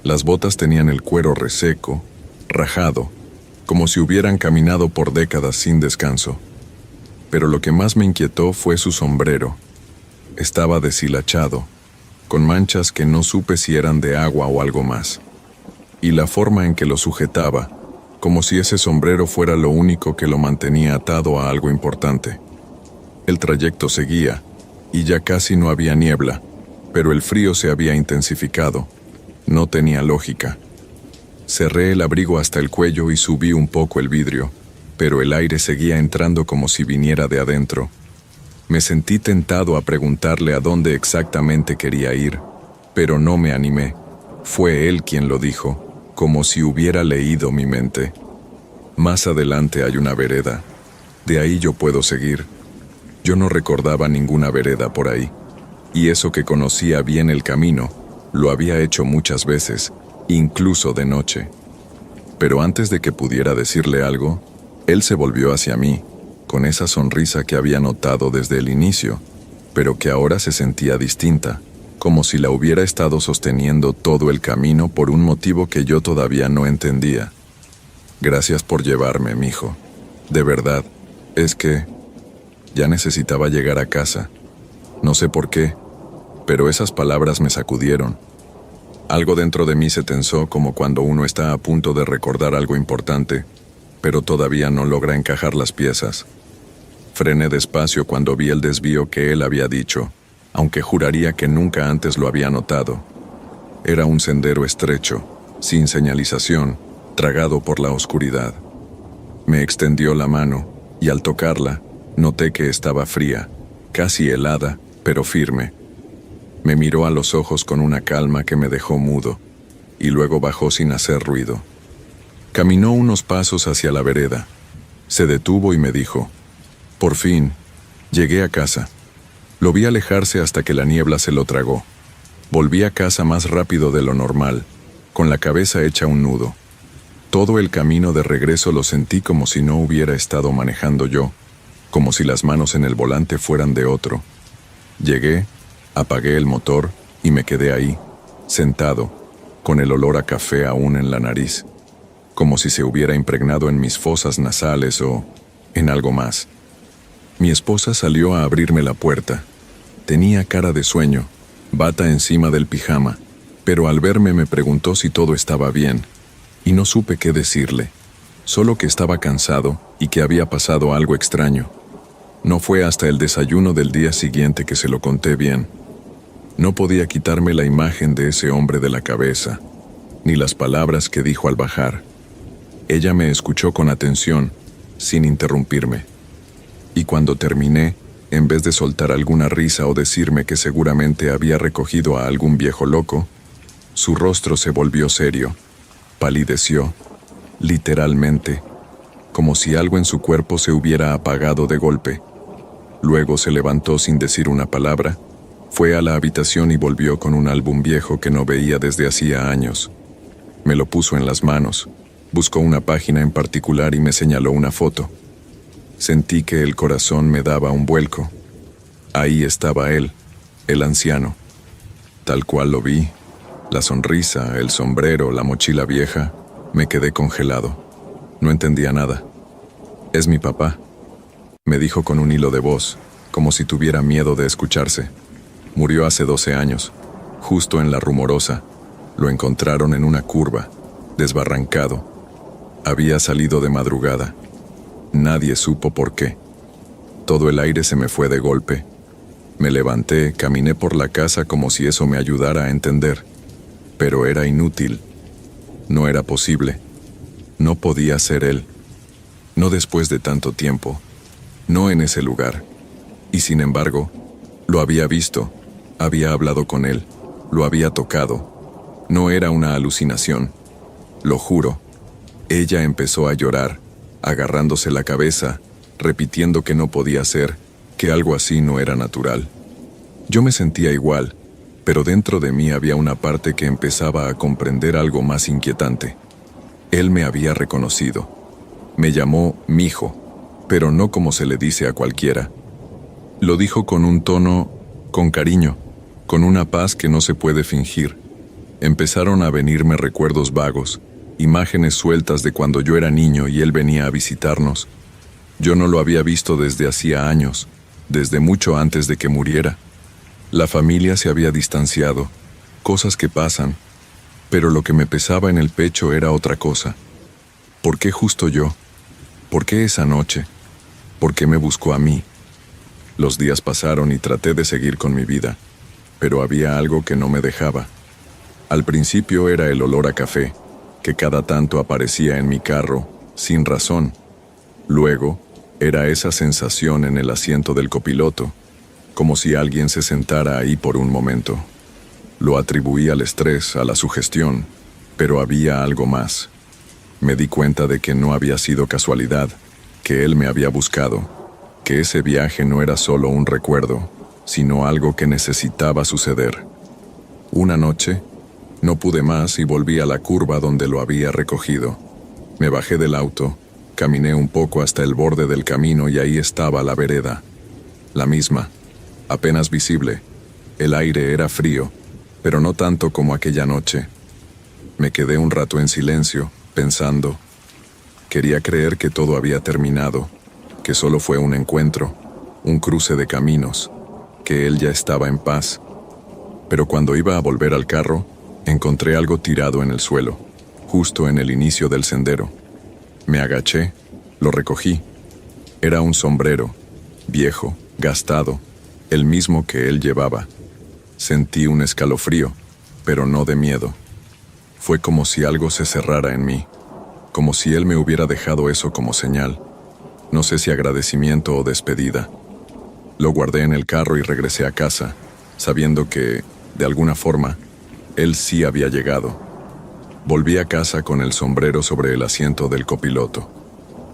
Las botas tenían el cuero reseco, rajado, como si hubieran caminado por décadas sin descanso. Pero lo que más me inquietó fue su sombrero. Estaba deshilachado, con manchas que no supe si eran de agua o algo más. Y la forma en que lo sujetaba, como si ese sombrero fuera lo único que lo mantenía atado a algo importante. El trayecto seguía, y ya casi no había niebla, pero el frío se había intensificado. No tenía lógica. Cerré el abrigo hasta el cuello y subí un poco el vidrio, pero el aire seguía entrando como si viniera de adentro. Me sentí tentado a preguntarle a dónde exactamente quería ir, pero no me animé. Fue él quien lo dijo, como si hubiera leído mi mente. Más adelante hay una vereda. De ahí yo puedo seguir. Yo no recordaba ninguna vereda por ahí. Y eso que conocía bien el camino, lo había hecho muchas veces, incluso de noche. Pero antes de que pudiera decirle algo, él se volvió hacia mí, con esa sonrisa que había notado desde el inicio, pero que ahora se sentía distinta, como si la hubiera estado sosteniendo todo el camino por un motivo que yo todavía no entendía. Gracias por llevarme, mijo. De verdad, es que ya necesitaba llegar a casa. No sé por qué, pero esas palabras me sacudieron. Algo dentro de mí se tensó como cuando uno está a punto de recordar algo importante, pero todavía no logra encajar las piezas. Frené despacio cuando vi el desvío que él había dicho, aunque juraría que nunca antes lo había notado. Era un sendero estrecho, sin señalización, tragado por la oscuridad. Me extendió la mano, y al tocarla, noté que estaba fría, casi helada, pero firme. Me miró a los ojos con una calma que me dejó mudo, y luego bajó sin hacer ruido. Caminó unos pasos hacia la vereda. Se detuvo y me dijo: «Por fin, llegué a casa». Lo vi alejarse hasta que la niebla se lo tragó. Volví a casa más rápido de lo normal, con la cabeza hecha un nudo. Todo el camino de regreso lo sentí como si no hubiera estado manejando yo, como si las manos en el volante fueran de otro. Llegué, apagué el motor y me quedé ahí, sentado, con el olor a café aún en la nariz, como si se hubiera impregnado en mis fosas nasales o en algo más. Mi esposa salió a abrirme la puerta. Tenía cara de sueño, bata encima del pijama, pero al verme me preguntó si todo estaba bien, y no supe qué decirle, solo que estaba cansado y que había pasado algo extraño. No fue hasta el desayuno del día siguiente que se lo conté bien. No podía quitarme la imagen de ese hombre de la cabeza, ni las palabras que dijo al bajar. Ella me escuchó con atención, sin interrumpirme. Y cuando terminé, en vez de soltar alguna risa o decirme que seguramente había recogido a algún viejo loco, su rostro se volvió serio, palideció, literalmente, como si algo en su cuerpo se hubiera apagado de golpe. Luego se levantó sin decir una palabra, fue a la habitación y volvió con un álbum viejo que no veía desde hacía años. Me lo puso en las manos, buscó una página en particular y me señaló una foto. Sentí que el corazón me daba un vuelco. Ahí estaba él, el anciano. Tal cual lo vi, la sonrisa, el sombrero, la mochila vieja, me quedé congelado. No entendía nada. «Es mi papá», me dijo con un hilo de voz, como si tuviera miedo de escucharse. «Murió hace 12 años, justo en La Rumorosa. Lo encontraron en una curva, desbarrancado. Había salido de madrugada. Nadie supo por qué. Todo el aire se me fue de golpe. Me levanté, caminé por la casa como si eso me ayudara a entender. Pero era inútil. No era posible. No podía ser él. No después de tanto tiempo. No en ese lugar. Y sin embargo, lo había visto. Había hablado con él. Lo había tocado. No era una alucinación. Lo juro. Ella empezó a llorar, agarrándose la cabeza, repitiendo que no podía ser, que algo así no era natural. Yo me sentía igual, pero dentro de mí había una parte que empezaba a comprender algo más inquietante. Él me había reconocido. Me llamó mijo, pero no como se le dice a cualquiera. Lo dijo con un tono, con cariño, con una paz que no se puede fingir. Empezaron a venirme recuerdos vagos, imágenes sueltas de cuando yo era niño y él venía a visitarnos. Yo no lo había visto desde hacía años, desde mucho antes de que muriera. La familia se había distanciado, cosas que pasan, pero lo que me pesaba en el pecho era otra cosa. ¿Por qué justo yo? ¿Por qué esa noche? ¿Por qué me buscó a mí? Los días pasaron y traté de seguir con mi vida, pero había algo que no me dejaba. Al principio era el olor a café, que cada tanto aparecía en mi carro, sin razón. Luego, era esa sensación en el asiento del copiloto, como si alguien se sentara ahí por un momento. Lo atribuí al estrés, a la sugestión, pero había algo más. Me di cuenta de que no había sido casualidad, que él me había buscado, que ese viaje no era solo un recuerdo, sino algo que necesitaba suceder. Una noche, no pude más y volví a la curva donde lo había recogido. Me bajé del auto, caminé un poco hasta el borde del camino y ahí estaba la vereda. La misma, apenas visible. El aire era frío, pero no tanto como aquella noche. Me quedé un rato en silencio, pensando. Quería creer que todo había terminado, que solo fue un encuentro, un cruce de caminos, que él ya estaba en paz. Pero cuando iba a volver al carro, encontré algo tirado en el suelo, justo en el inicio del sendero. Me agaché, lo recogí. Era un sombrero, viejo, gastado, el mismo que él llevaba. Sentí un escalofrío, pero no de miedo. Fue como si algo se cerrara en mí, como si él me hubiera dejado eso como señal. No sé si agradecimiento o despedida. Lo guardé en el carro y regresé a casa, sabiendo que, de alguna forma, él sí había llegado. Volví a casa con el sombrero sobre el asiento del copiloto.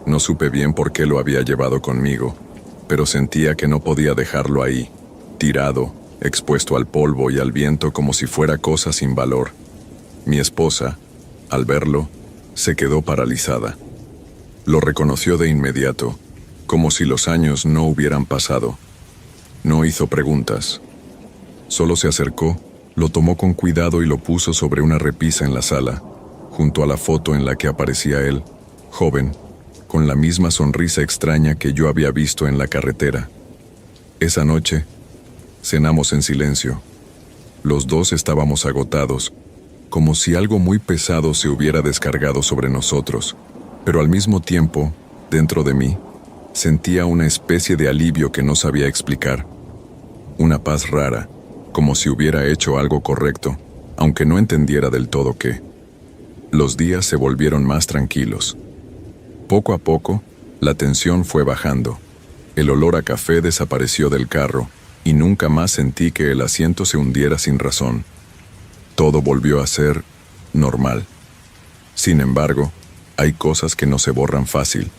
No supe bien por qué lo había llevado conmigo, pero sentía que no podía dejarlo ahí, tirado, expuesto al polvo y al viento como si fuera cosa sin valor. Mi esposa, al verlo, se quedó paralizada. Lo reconoció de inmediato, como si los años no hubieran pasado. No hizo preguntas. Solo se acercó, lo tomó con cuidado y lo puso sobre una repisa en la sala, junto a la foto en la que aparecía él, joven, con la misma sonrisa extraña que yo había visto en la carretera. Esa noche, cenamos en silencio. Los dos estábamos agotados, como si algo muy pesado se hubiera descargado sobre nosotros, pero al mismo tiempo, dentro de mí, sentía una especie de alivio que no sabía explicar. Una paz rara, como si hubiera hecho algo correcto, aunque no entendiera del todo qué. Los días se volvieron más tranquilos. Poco a poco, la tensión fue bajando. El olor a café desapareció del carro y nunca más sentí que el asiento se hundiera sin razón. Todo volvió a ser normal. Sin embargo, hay cosas que no se borran fácil.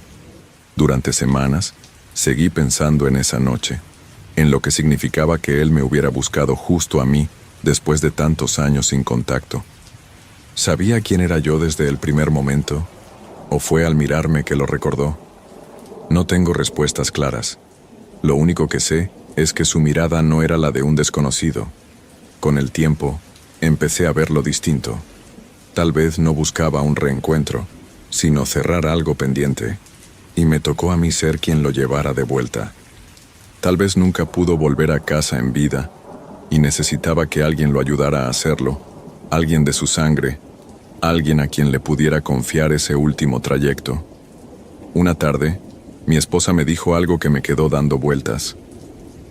Durante semanas, seguí pensando en esa noche, en lo que significaba que él me hubiera buscado justo a mí después de tantos años sin contacto. ¿Sabía quién era yo desde el primer momento? ¿O fue al mirarme que lo recordó? No tengo respuestas claras. Lo único que sé es que su mirada no era la de un desconocido. Con el tiempo, empecé a verlo distinto. Tal vez no buscaba un reencuentro, sino cerrar algo pendiente, y me tocó a mí ser quien lo llevara de vuelta. Tal vez nunca pudo volver a casa en vida, y necesitaba que alguien lo ayudara a hacerlo, alguien de su sangre, alguien a quien le pudiera confiar ese último trayecto. Una tarde, mi esposa me dijo algo que me quedó dando vueltas.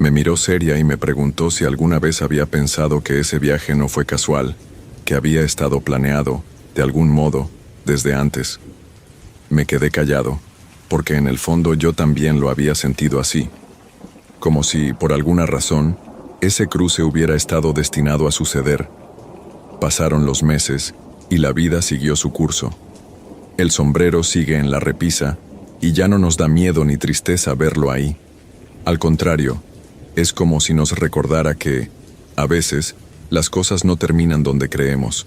Me miró seria y me preguntó si alguna vez había pensado que ese viaje no fue casual, que había estado planeado, de algún modo, desde antes. Me quedé callado, porque en el fondo yo también lo había sentido así. Como si, por alguna razón, ese cruce hubiera estado destinado a suceder. Pasaron los meses y la vida siguió su curso. El sombrero sigue en la repisa y ya no nos da miedo ni tristeza verlo ahí. Al contrario, es como si nos recordara que, a veces, las cosas no terminan donde creemos,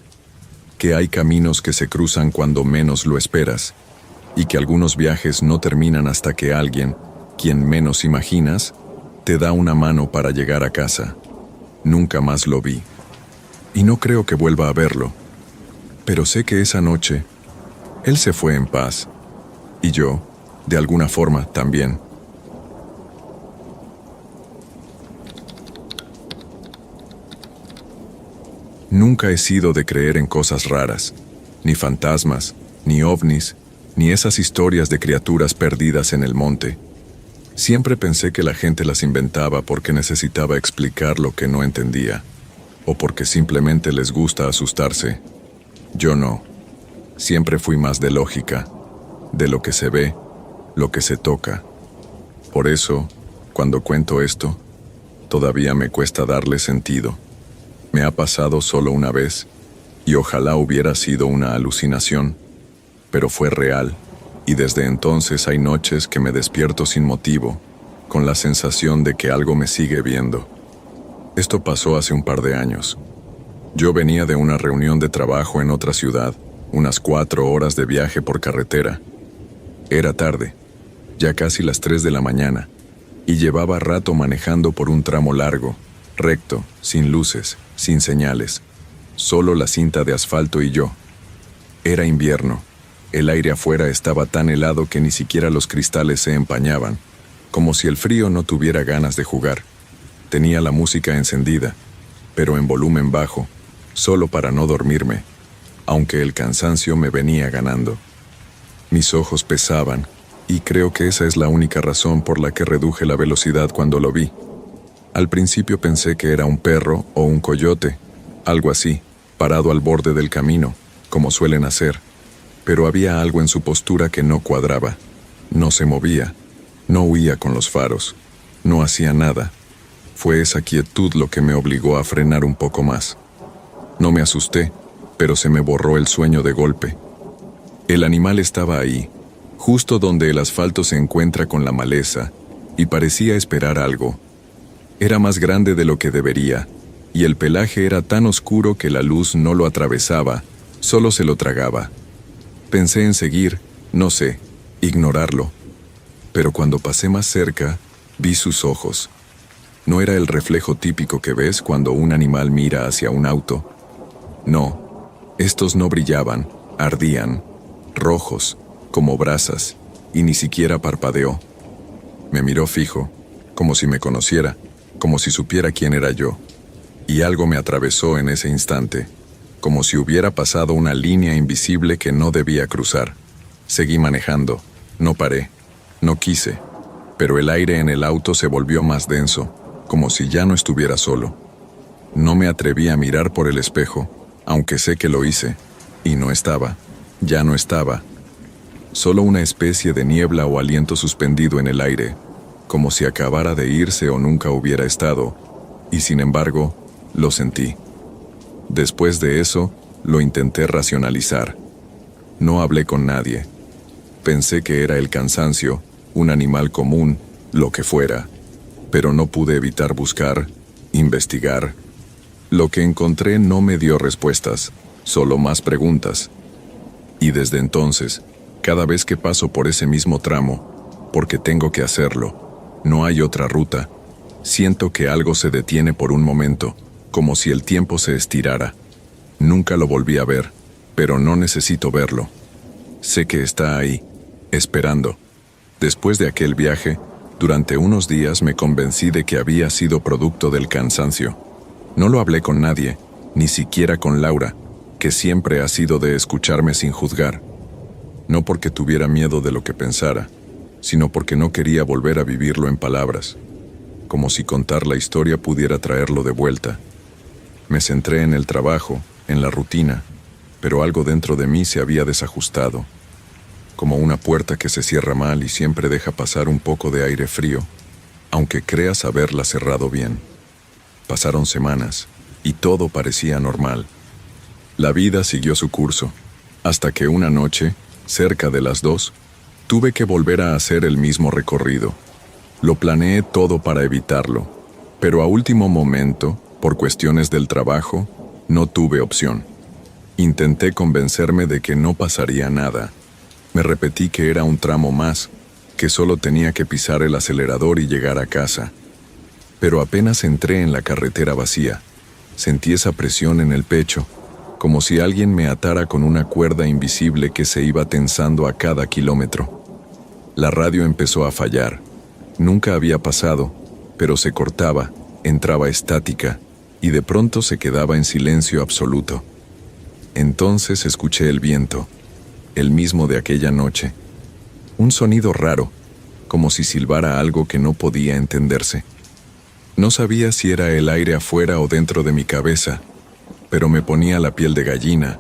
que hay caminos que se cruzan cuando menos lo esperas, y que algunos viajes no terminan hasta que alguien, quien menos imaginas, te da una mano para llegar a casa. Nunca más lo vi. Y no creo que vuelva a verlo. Pero sé que esa noche, él se fue en paz. Y yo, de alguna forma, también. Nunca he sido de creer en cosas raras, ni fantasmas, ni ovnis, ni esas historias de criaturas perdidas en el monte. Siempre pensé que la gente las inventaba porque necesitaba explicar lo que no entendía, o porque simplemente les gusta asustarse. Yo no. Siempre fui más de lógica, de lo que se ve, lo que se toca. Por eso, cuando cuento esto, todavía me cuesta darle sentido. Me ha pasado solo una vez, y ojalá hubiera sido una alucinación, pero fue real, y desde entonces hay noches que me despierto sin motivo, con la sensación de que algo me sigue viendo. Esto pasó hace un par de años. Yo venía de una reunión de trabajo en otra ciudad, unas 4 horas de viaje por carretera. Era tarde, ya casi las 3 de la mañana, y llevaba rato manejando por un tramo largo, recto, sin luces, sin señales, solo la cinta de asfalto y yo. Era invierno. El aire afuera estaba tan helado que ni siquiera los cristales se empañaban, como si el frío no tuviera ganas de jugar. Tenía la música encendida, pero en volumen bajo, solo para no dormirme, aunque el cansancio me venía ganando. Mis ojos pesaban, y creo que esa es la única razón por la que reduje la velocidad cuando lo vi. Al principio pensé que era un perro o un coyote, algo así, parado al borde del camino, como suelen hacer. Pero había algo en su postura que no cuadraba. No se movía, no huía con los faros, no hacía nada. Fue esa quietud lo que me obligó a frenar un poco más. No me asusté, pero se me borró el sueño de golpe. El animal estaba ahí, justo donde el asfalto se encuentra con la maleza, y parecía esperar algo. Era más grande de lo que debería, y el pelaje era tan oscuro que la luz no lo atravesaba, solo se lo tragaba. Pensé en seguir, no sé, ignorarlo. Pero cuando pasé más cerca, vi sus ojos. No era el reflejo típico que ves cuando un animal mira hacia un auto. No, estos no brillaban, ardían, rojos, como brasas, y ni siquiera parpadeó. Me miró fijo, como si me conociera, como si supiera quién era yo. Y algo me atravesó en ese instante, como si hubiera pasado una línea invisible que no debía cruzar. Seguí manejando, no paré, no quise, pero el aire en el auto se volvió más denso, como si ya no estuviera solo. No me atreví a mirar por el espejo, aunque sé que lo hice, y no estaba, ya no estaba. Solo una especie de niebla o aliento suspendido en el aire, como si acabara de irse o nunca hubiera estado, y sin embargo, lo sentí. Después de eso, lo intenté racionalizar. No hablé con nadie. Pensé que era el cansancio, un animal común, lo que fuera, pero no pude evitar buscar, investigar. Lo que encontré no me dio respuestas, solo más preguntas. Y desde entonces, cada vez que paso por ese mismo tramo, porque tengo que hacerlo, no hay otra ruta, siento que algo se detiene por un momento, como si el tiempo se estirara. Nunca lo volví a ver, pero no necesito verlo. Sé que está ahí, esperando. Después de aquel viaje, durante unos días me convencí de que había sido producto del cansancio. No lo hablé con nadie, ni siquiera con Laura, que siempre ha sido de escucharme sin juzgar. No porque tuviera miedo de lo que pensara, sino porque no quería volver a vivirlo en palabras, como si contar la historia pudiera traerlo de vuelta. Me centré en el trabajo, en la rutina, pero algo dentro de mí se había desajustado, como una puerta que se cierra mal y siempre deja pasar un poco de aire frío, aunque creas haberla cerrado bien. Pasaron semanas, y todo parecía normal. La vida siguió su curso, hasta que una noche, cerca de las 2, tuve que volver a hacer el mismo recorrido. Lo planeé todo para evitarlo, pero a último momento, por cuestiones del trabajo, no tuve opción. Intenté convencerme de que no pasaría nada. Me repetí que era un tramo más, que solo tenía que pisar el acelerador y llegar a casa. Pero apenas entré en la carretera vacía, sentí esa presión en el pecho, como si alguien me atara con una cuerda invisible que se iba tensando a cada kilómetro. La radio empezó a fallar. Nunca había pasado, pero se cortaba, entraba estática, y de pronto se quedaba en silencio absoluto. Entonces escuché el viento, el mismo de aquella noche. Un sonido raro, como si silbara algo que no podía entenderse. No sabía si era el aire afuera o dentro de mi cabeza, pero me ponía la piel de gallina.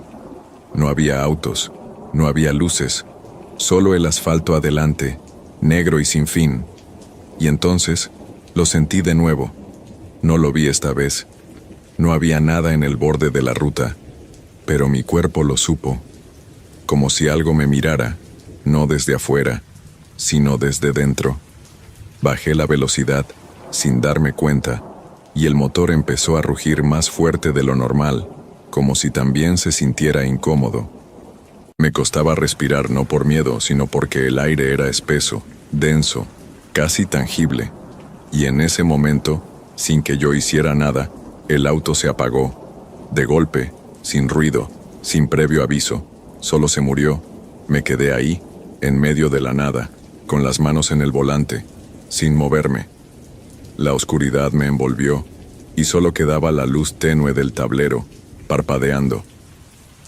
No había autos, no había luces, solo el asfalto adelante, negro y sin fin. Y entonces lo sentí de nuevo. No lo vi esta vez. No había nada en el borde de la ruta, pero mi cuerpo lo supo, como si algo me mirara, no desde afuera, sino desde dentro. Bajé la velocidad, sin darme cuenta, y el motor empezó a rugir más fuerte de lo normal, como si también se sintiera incómodo. Me costaba respirar no por miedo, sino porque el aire era espeso, denso, casi tangible, y en ese momento, sin que yo hiciera nada, el auto se apagó, de golpe, sin ruido, sin previo aviso, solo se murió. Me quedé ahí, en medio de la nada, con las manos en el volante, sin moverme. La oscuridad me envolvió, y solo quedaba la luz tenue del tablero, parpadeando.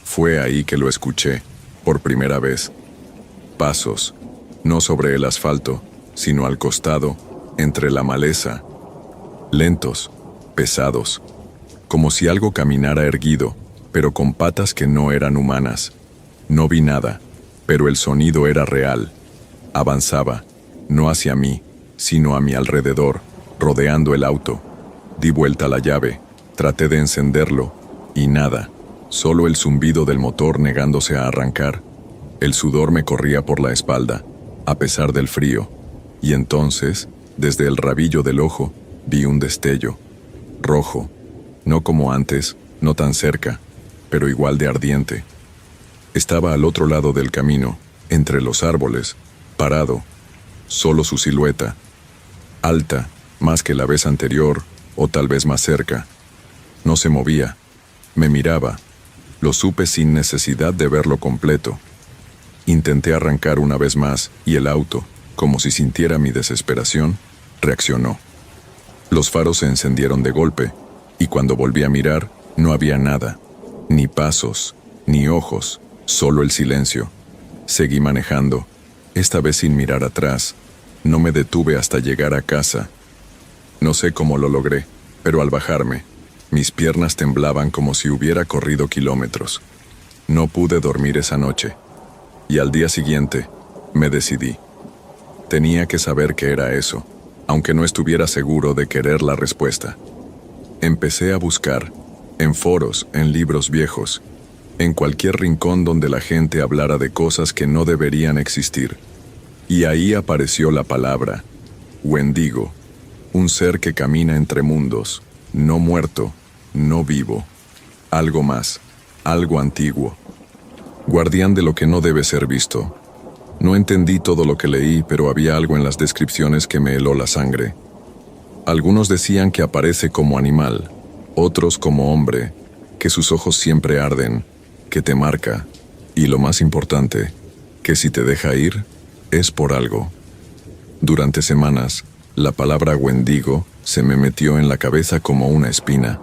Fue ahí que lo escuché, por primera vez. Pasos, no sobre el asfalto, sino al costado, entre la maleza. Lentos, pesados, como si algo caminara erguido, pero con patas que no eran humanas. No vi nada, pero el sonido era real. Avanzaba, no hacia mí, sino a mi alrededor, rodeando el auto. Di vuelta la llave, traté de encenderlo, y nada, solo el zumbido del motor negándose a arrancar. El sudor me corría por la espalda, a pesar del frío, y entonces, desde el rabillo del ojo, vi un destello, rojo, no como antes, no tan cerca, pero igual de ardiente. Estaba al otro lado del camino, entre los árboles, parado, solo su silueta, alta, más que la vez anterior, o tal vez más cerca. No se movía, me miraba, lo supe sin necesidad de verlo completo. Intenté arrancar una vez más, y el auto, como si sintiera mi desesperación, reaccionó. Los faros se encendieron de golpe, y cuando volví a mirar, no había nada, ni pasos, ni ojos, solo el silencio. Seguí manejando, esta vez sin mirar atrás. No me detuve hasta llegar a casa. No sé cómo lo logré, pero al bajarme, Mis piernas temblaban como si hubiera corrido kilómetros. No pude dormir esa noche. Y al día siguiente, me decidí. Tenía que saber qué era eso, aunque no estuviera seguro de querer la respuesta. Empecé a buscar, en foros, en libros viejos, en cualquier rincón donde la gente hablara de cosas que no deberían existir. Y ahí apareció la palabra, Wendigo, un ser que camina entre mundos, no muerto, no vivo, algo más, algo antiguo, guardián de lo que no debe ser visto. No entendí todo lo que leí, pero había algo en las descripciones que me heló la sangre. Algunos decían que aparece como animal, otros como hombre, que sus ojos siempre arden, que te marca, y lo más importante, que si te deja ir, es por algo. Durante semanas, la palabra Wendigo se me metió en la cabeza como una espina.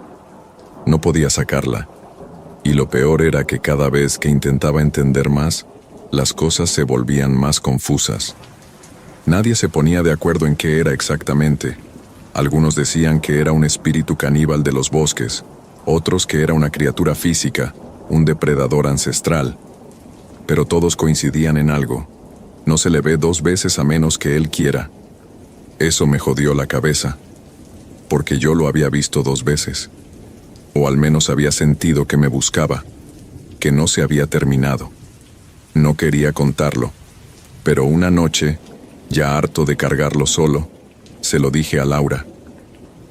No podía sacarla, y lo peor era que cada vez que intentaba entender más, las cosas se volvían más confusas. Nadie se ponía de acuerdo en qué era exactamente. Algunos decían que era un espíritu caníbal de los bosques, otros que era una criatura física, un depredador ancestral. Pero todos coincidían en algo. No se le ve dos veces a menos que él quiera. Eso me jodió la cabeza, porque yo lo había visto 2 veces. O al menos había sentido que me buscaba, que no se había terminado. No quería contarlo, pero una noche, ya harto de cargarlo solo, se lo dije a Laura.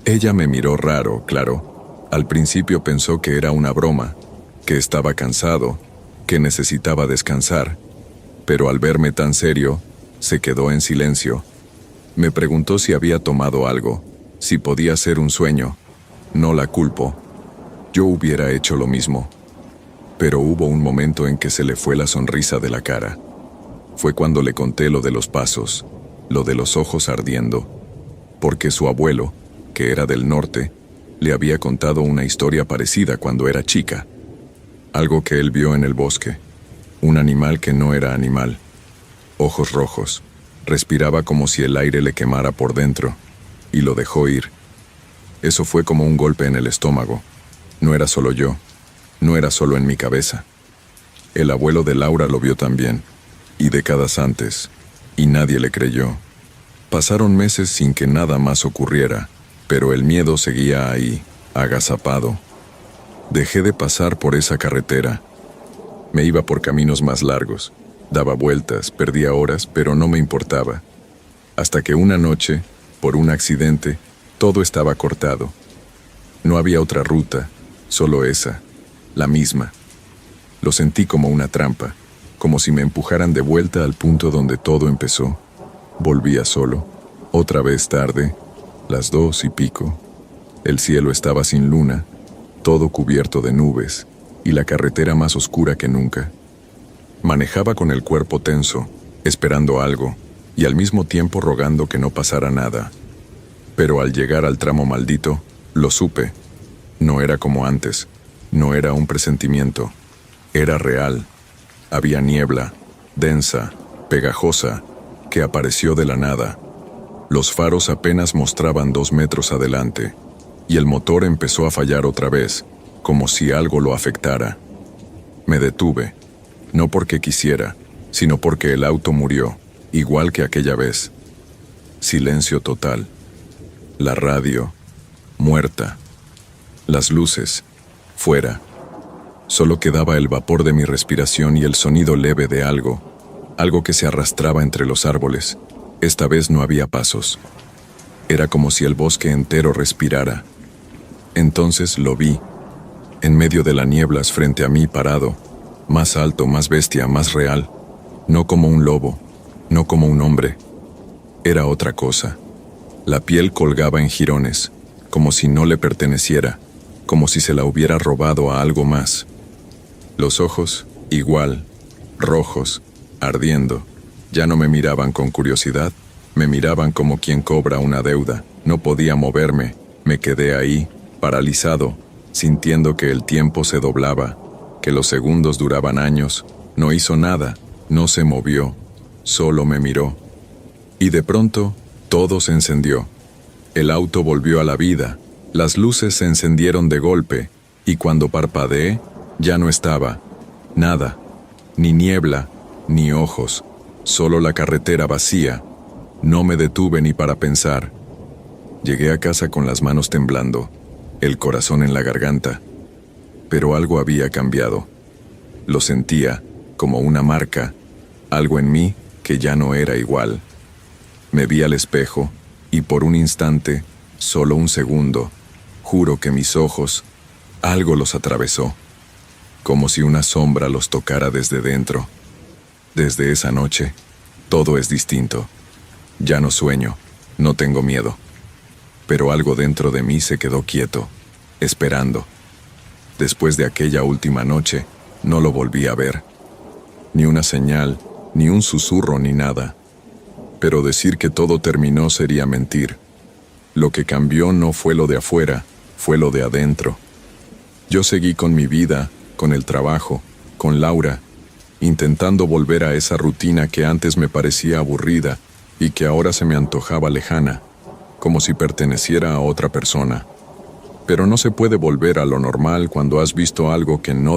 Ella me miró raro, claro. Al principio pensó que era una broma, que estaba cansado, que necesitaba descansar, pero al verme tan serio, se quedó en silencio. Me preguntó si había tomado algo, si podía ser un sueño. No la culpo. Yo hubiera hecho lo mismo. Pero hubo un momento en que se le fue la sonrisa de la cara. Fue cuando le conté lo de los pasos, lo de los ojos ardiendo, porque su abuelo, que era del norte, le había contado una historia parecida cuando era chica. Algo que él vio en el bosque, un animal que no era animal. Ojos rojos, respiraba como si el aire le quemara por dentro, y lo dejó ir. Eso fue como un golpe en el estómago. No era solo yo, no era solo en mi cabeza. El abuelo de Laura lo vio también, y décadas antes, y nadie le creyó. Pasaron meses sin que nada más ocurriera, pero el miedo seguía ahí, agazapado. Dejé de pasar por esa carretera. Me iba por caminos más largos, daba vueltas, perdía horas, pero no me importaba. Hasta que una noche, por un accidente, todo estaba cortado. No había otra ruta, solo esa, la misma. Lo sentí como una trampa, como si me empujaran de vuelta al punto donde todo empezó. Volvía solo, otra vez tarde, las 2:00. El cielo estaba sin luna, todo cubierto de nubes, y la carretera más oscura que nunca. Manejaba con el cuerpo tenso, esperando algo, y al mismo tiempo rogando que no pasara nada. Pero al llegar al tramo maldito, lo supe. No era como antes, no era un presentimiento, era real. Había niebla, densa, pegajosa, que apareció de la nada. Los faros apenas mostraban 2 metros adelante, y el motor empezó a fallar otra vez, como si algo lo afectara. Me detuve, no porque quisiera, sino porque el auto murió, igual que aquella vez. Silencio total. La radio, muerta. Las luces, fuera. Solo quedaba el vapor de mi respiración y el sonido leve de algo que se arrastraba entre los árboles. Esta vez no había pasos. Era como si el bosque entero respirara. Entonces lo vi, en medio de las nieblas frente a mí parado, más alto, más bestia, más real, no como un lobo, no como un hombre. Era otra cosa. La piel colgaba en jirones, como si no le perteneciera, como si se la hubiera robado a algo más. Los ojos, igual, rojos, ardiendo. Ya no me miraban con curiosidad, me miraban como quien cobra una deuda. No podía moverme, me quedé ahí, paralizado, sintiendo que el tiempo se doblaba, que los segundos duraban años. No hizo nada, no se movió, solo me miró. Y de pronto, todo se encendió. El auto volvió a la vida, Las luces se encendieron de golpe, y cuando parpadeé, ya no estaba. Nada. Ni niebla, ni ojos. Solo la carretera vacía. No me detuve ni para pensar. Llegué a casa con las manos temblando, el corazón en la garganta. Pero algo había cambiado. Lo sentía, como una marca, algo en mí que ya no era igual. Me vi al espejo, y por un instante, solo un segundo, juro que mis ojos, algo los atravesó, como si una sombra los tocara desde dentro. Desde esa noche, todo es distinto. Ya no sueño, no tengo miedo. Pero algo dentro de mí se quedó quieto, esperando. Después de aquella última noche, no lo volví a ver. Ni una señal, ni un susurro, ni nada. Pero decir que todo terminó sería mentir. Lo que cambió no fue lo de afuera, fue lo de adentro. Yo seguí con mi vida, con el trabajo, con Laura, intentando volver a esa rutina que antes me parecía aburrida y que ahora se me antojaba lejana, como si perteneciera a otra persona. Pero no se puede volver a lo normal cuando has visto algo que no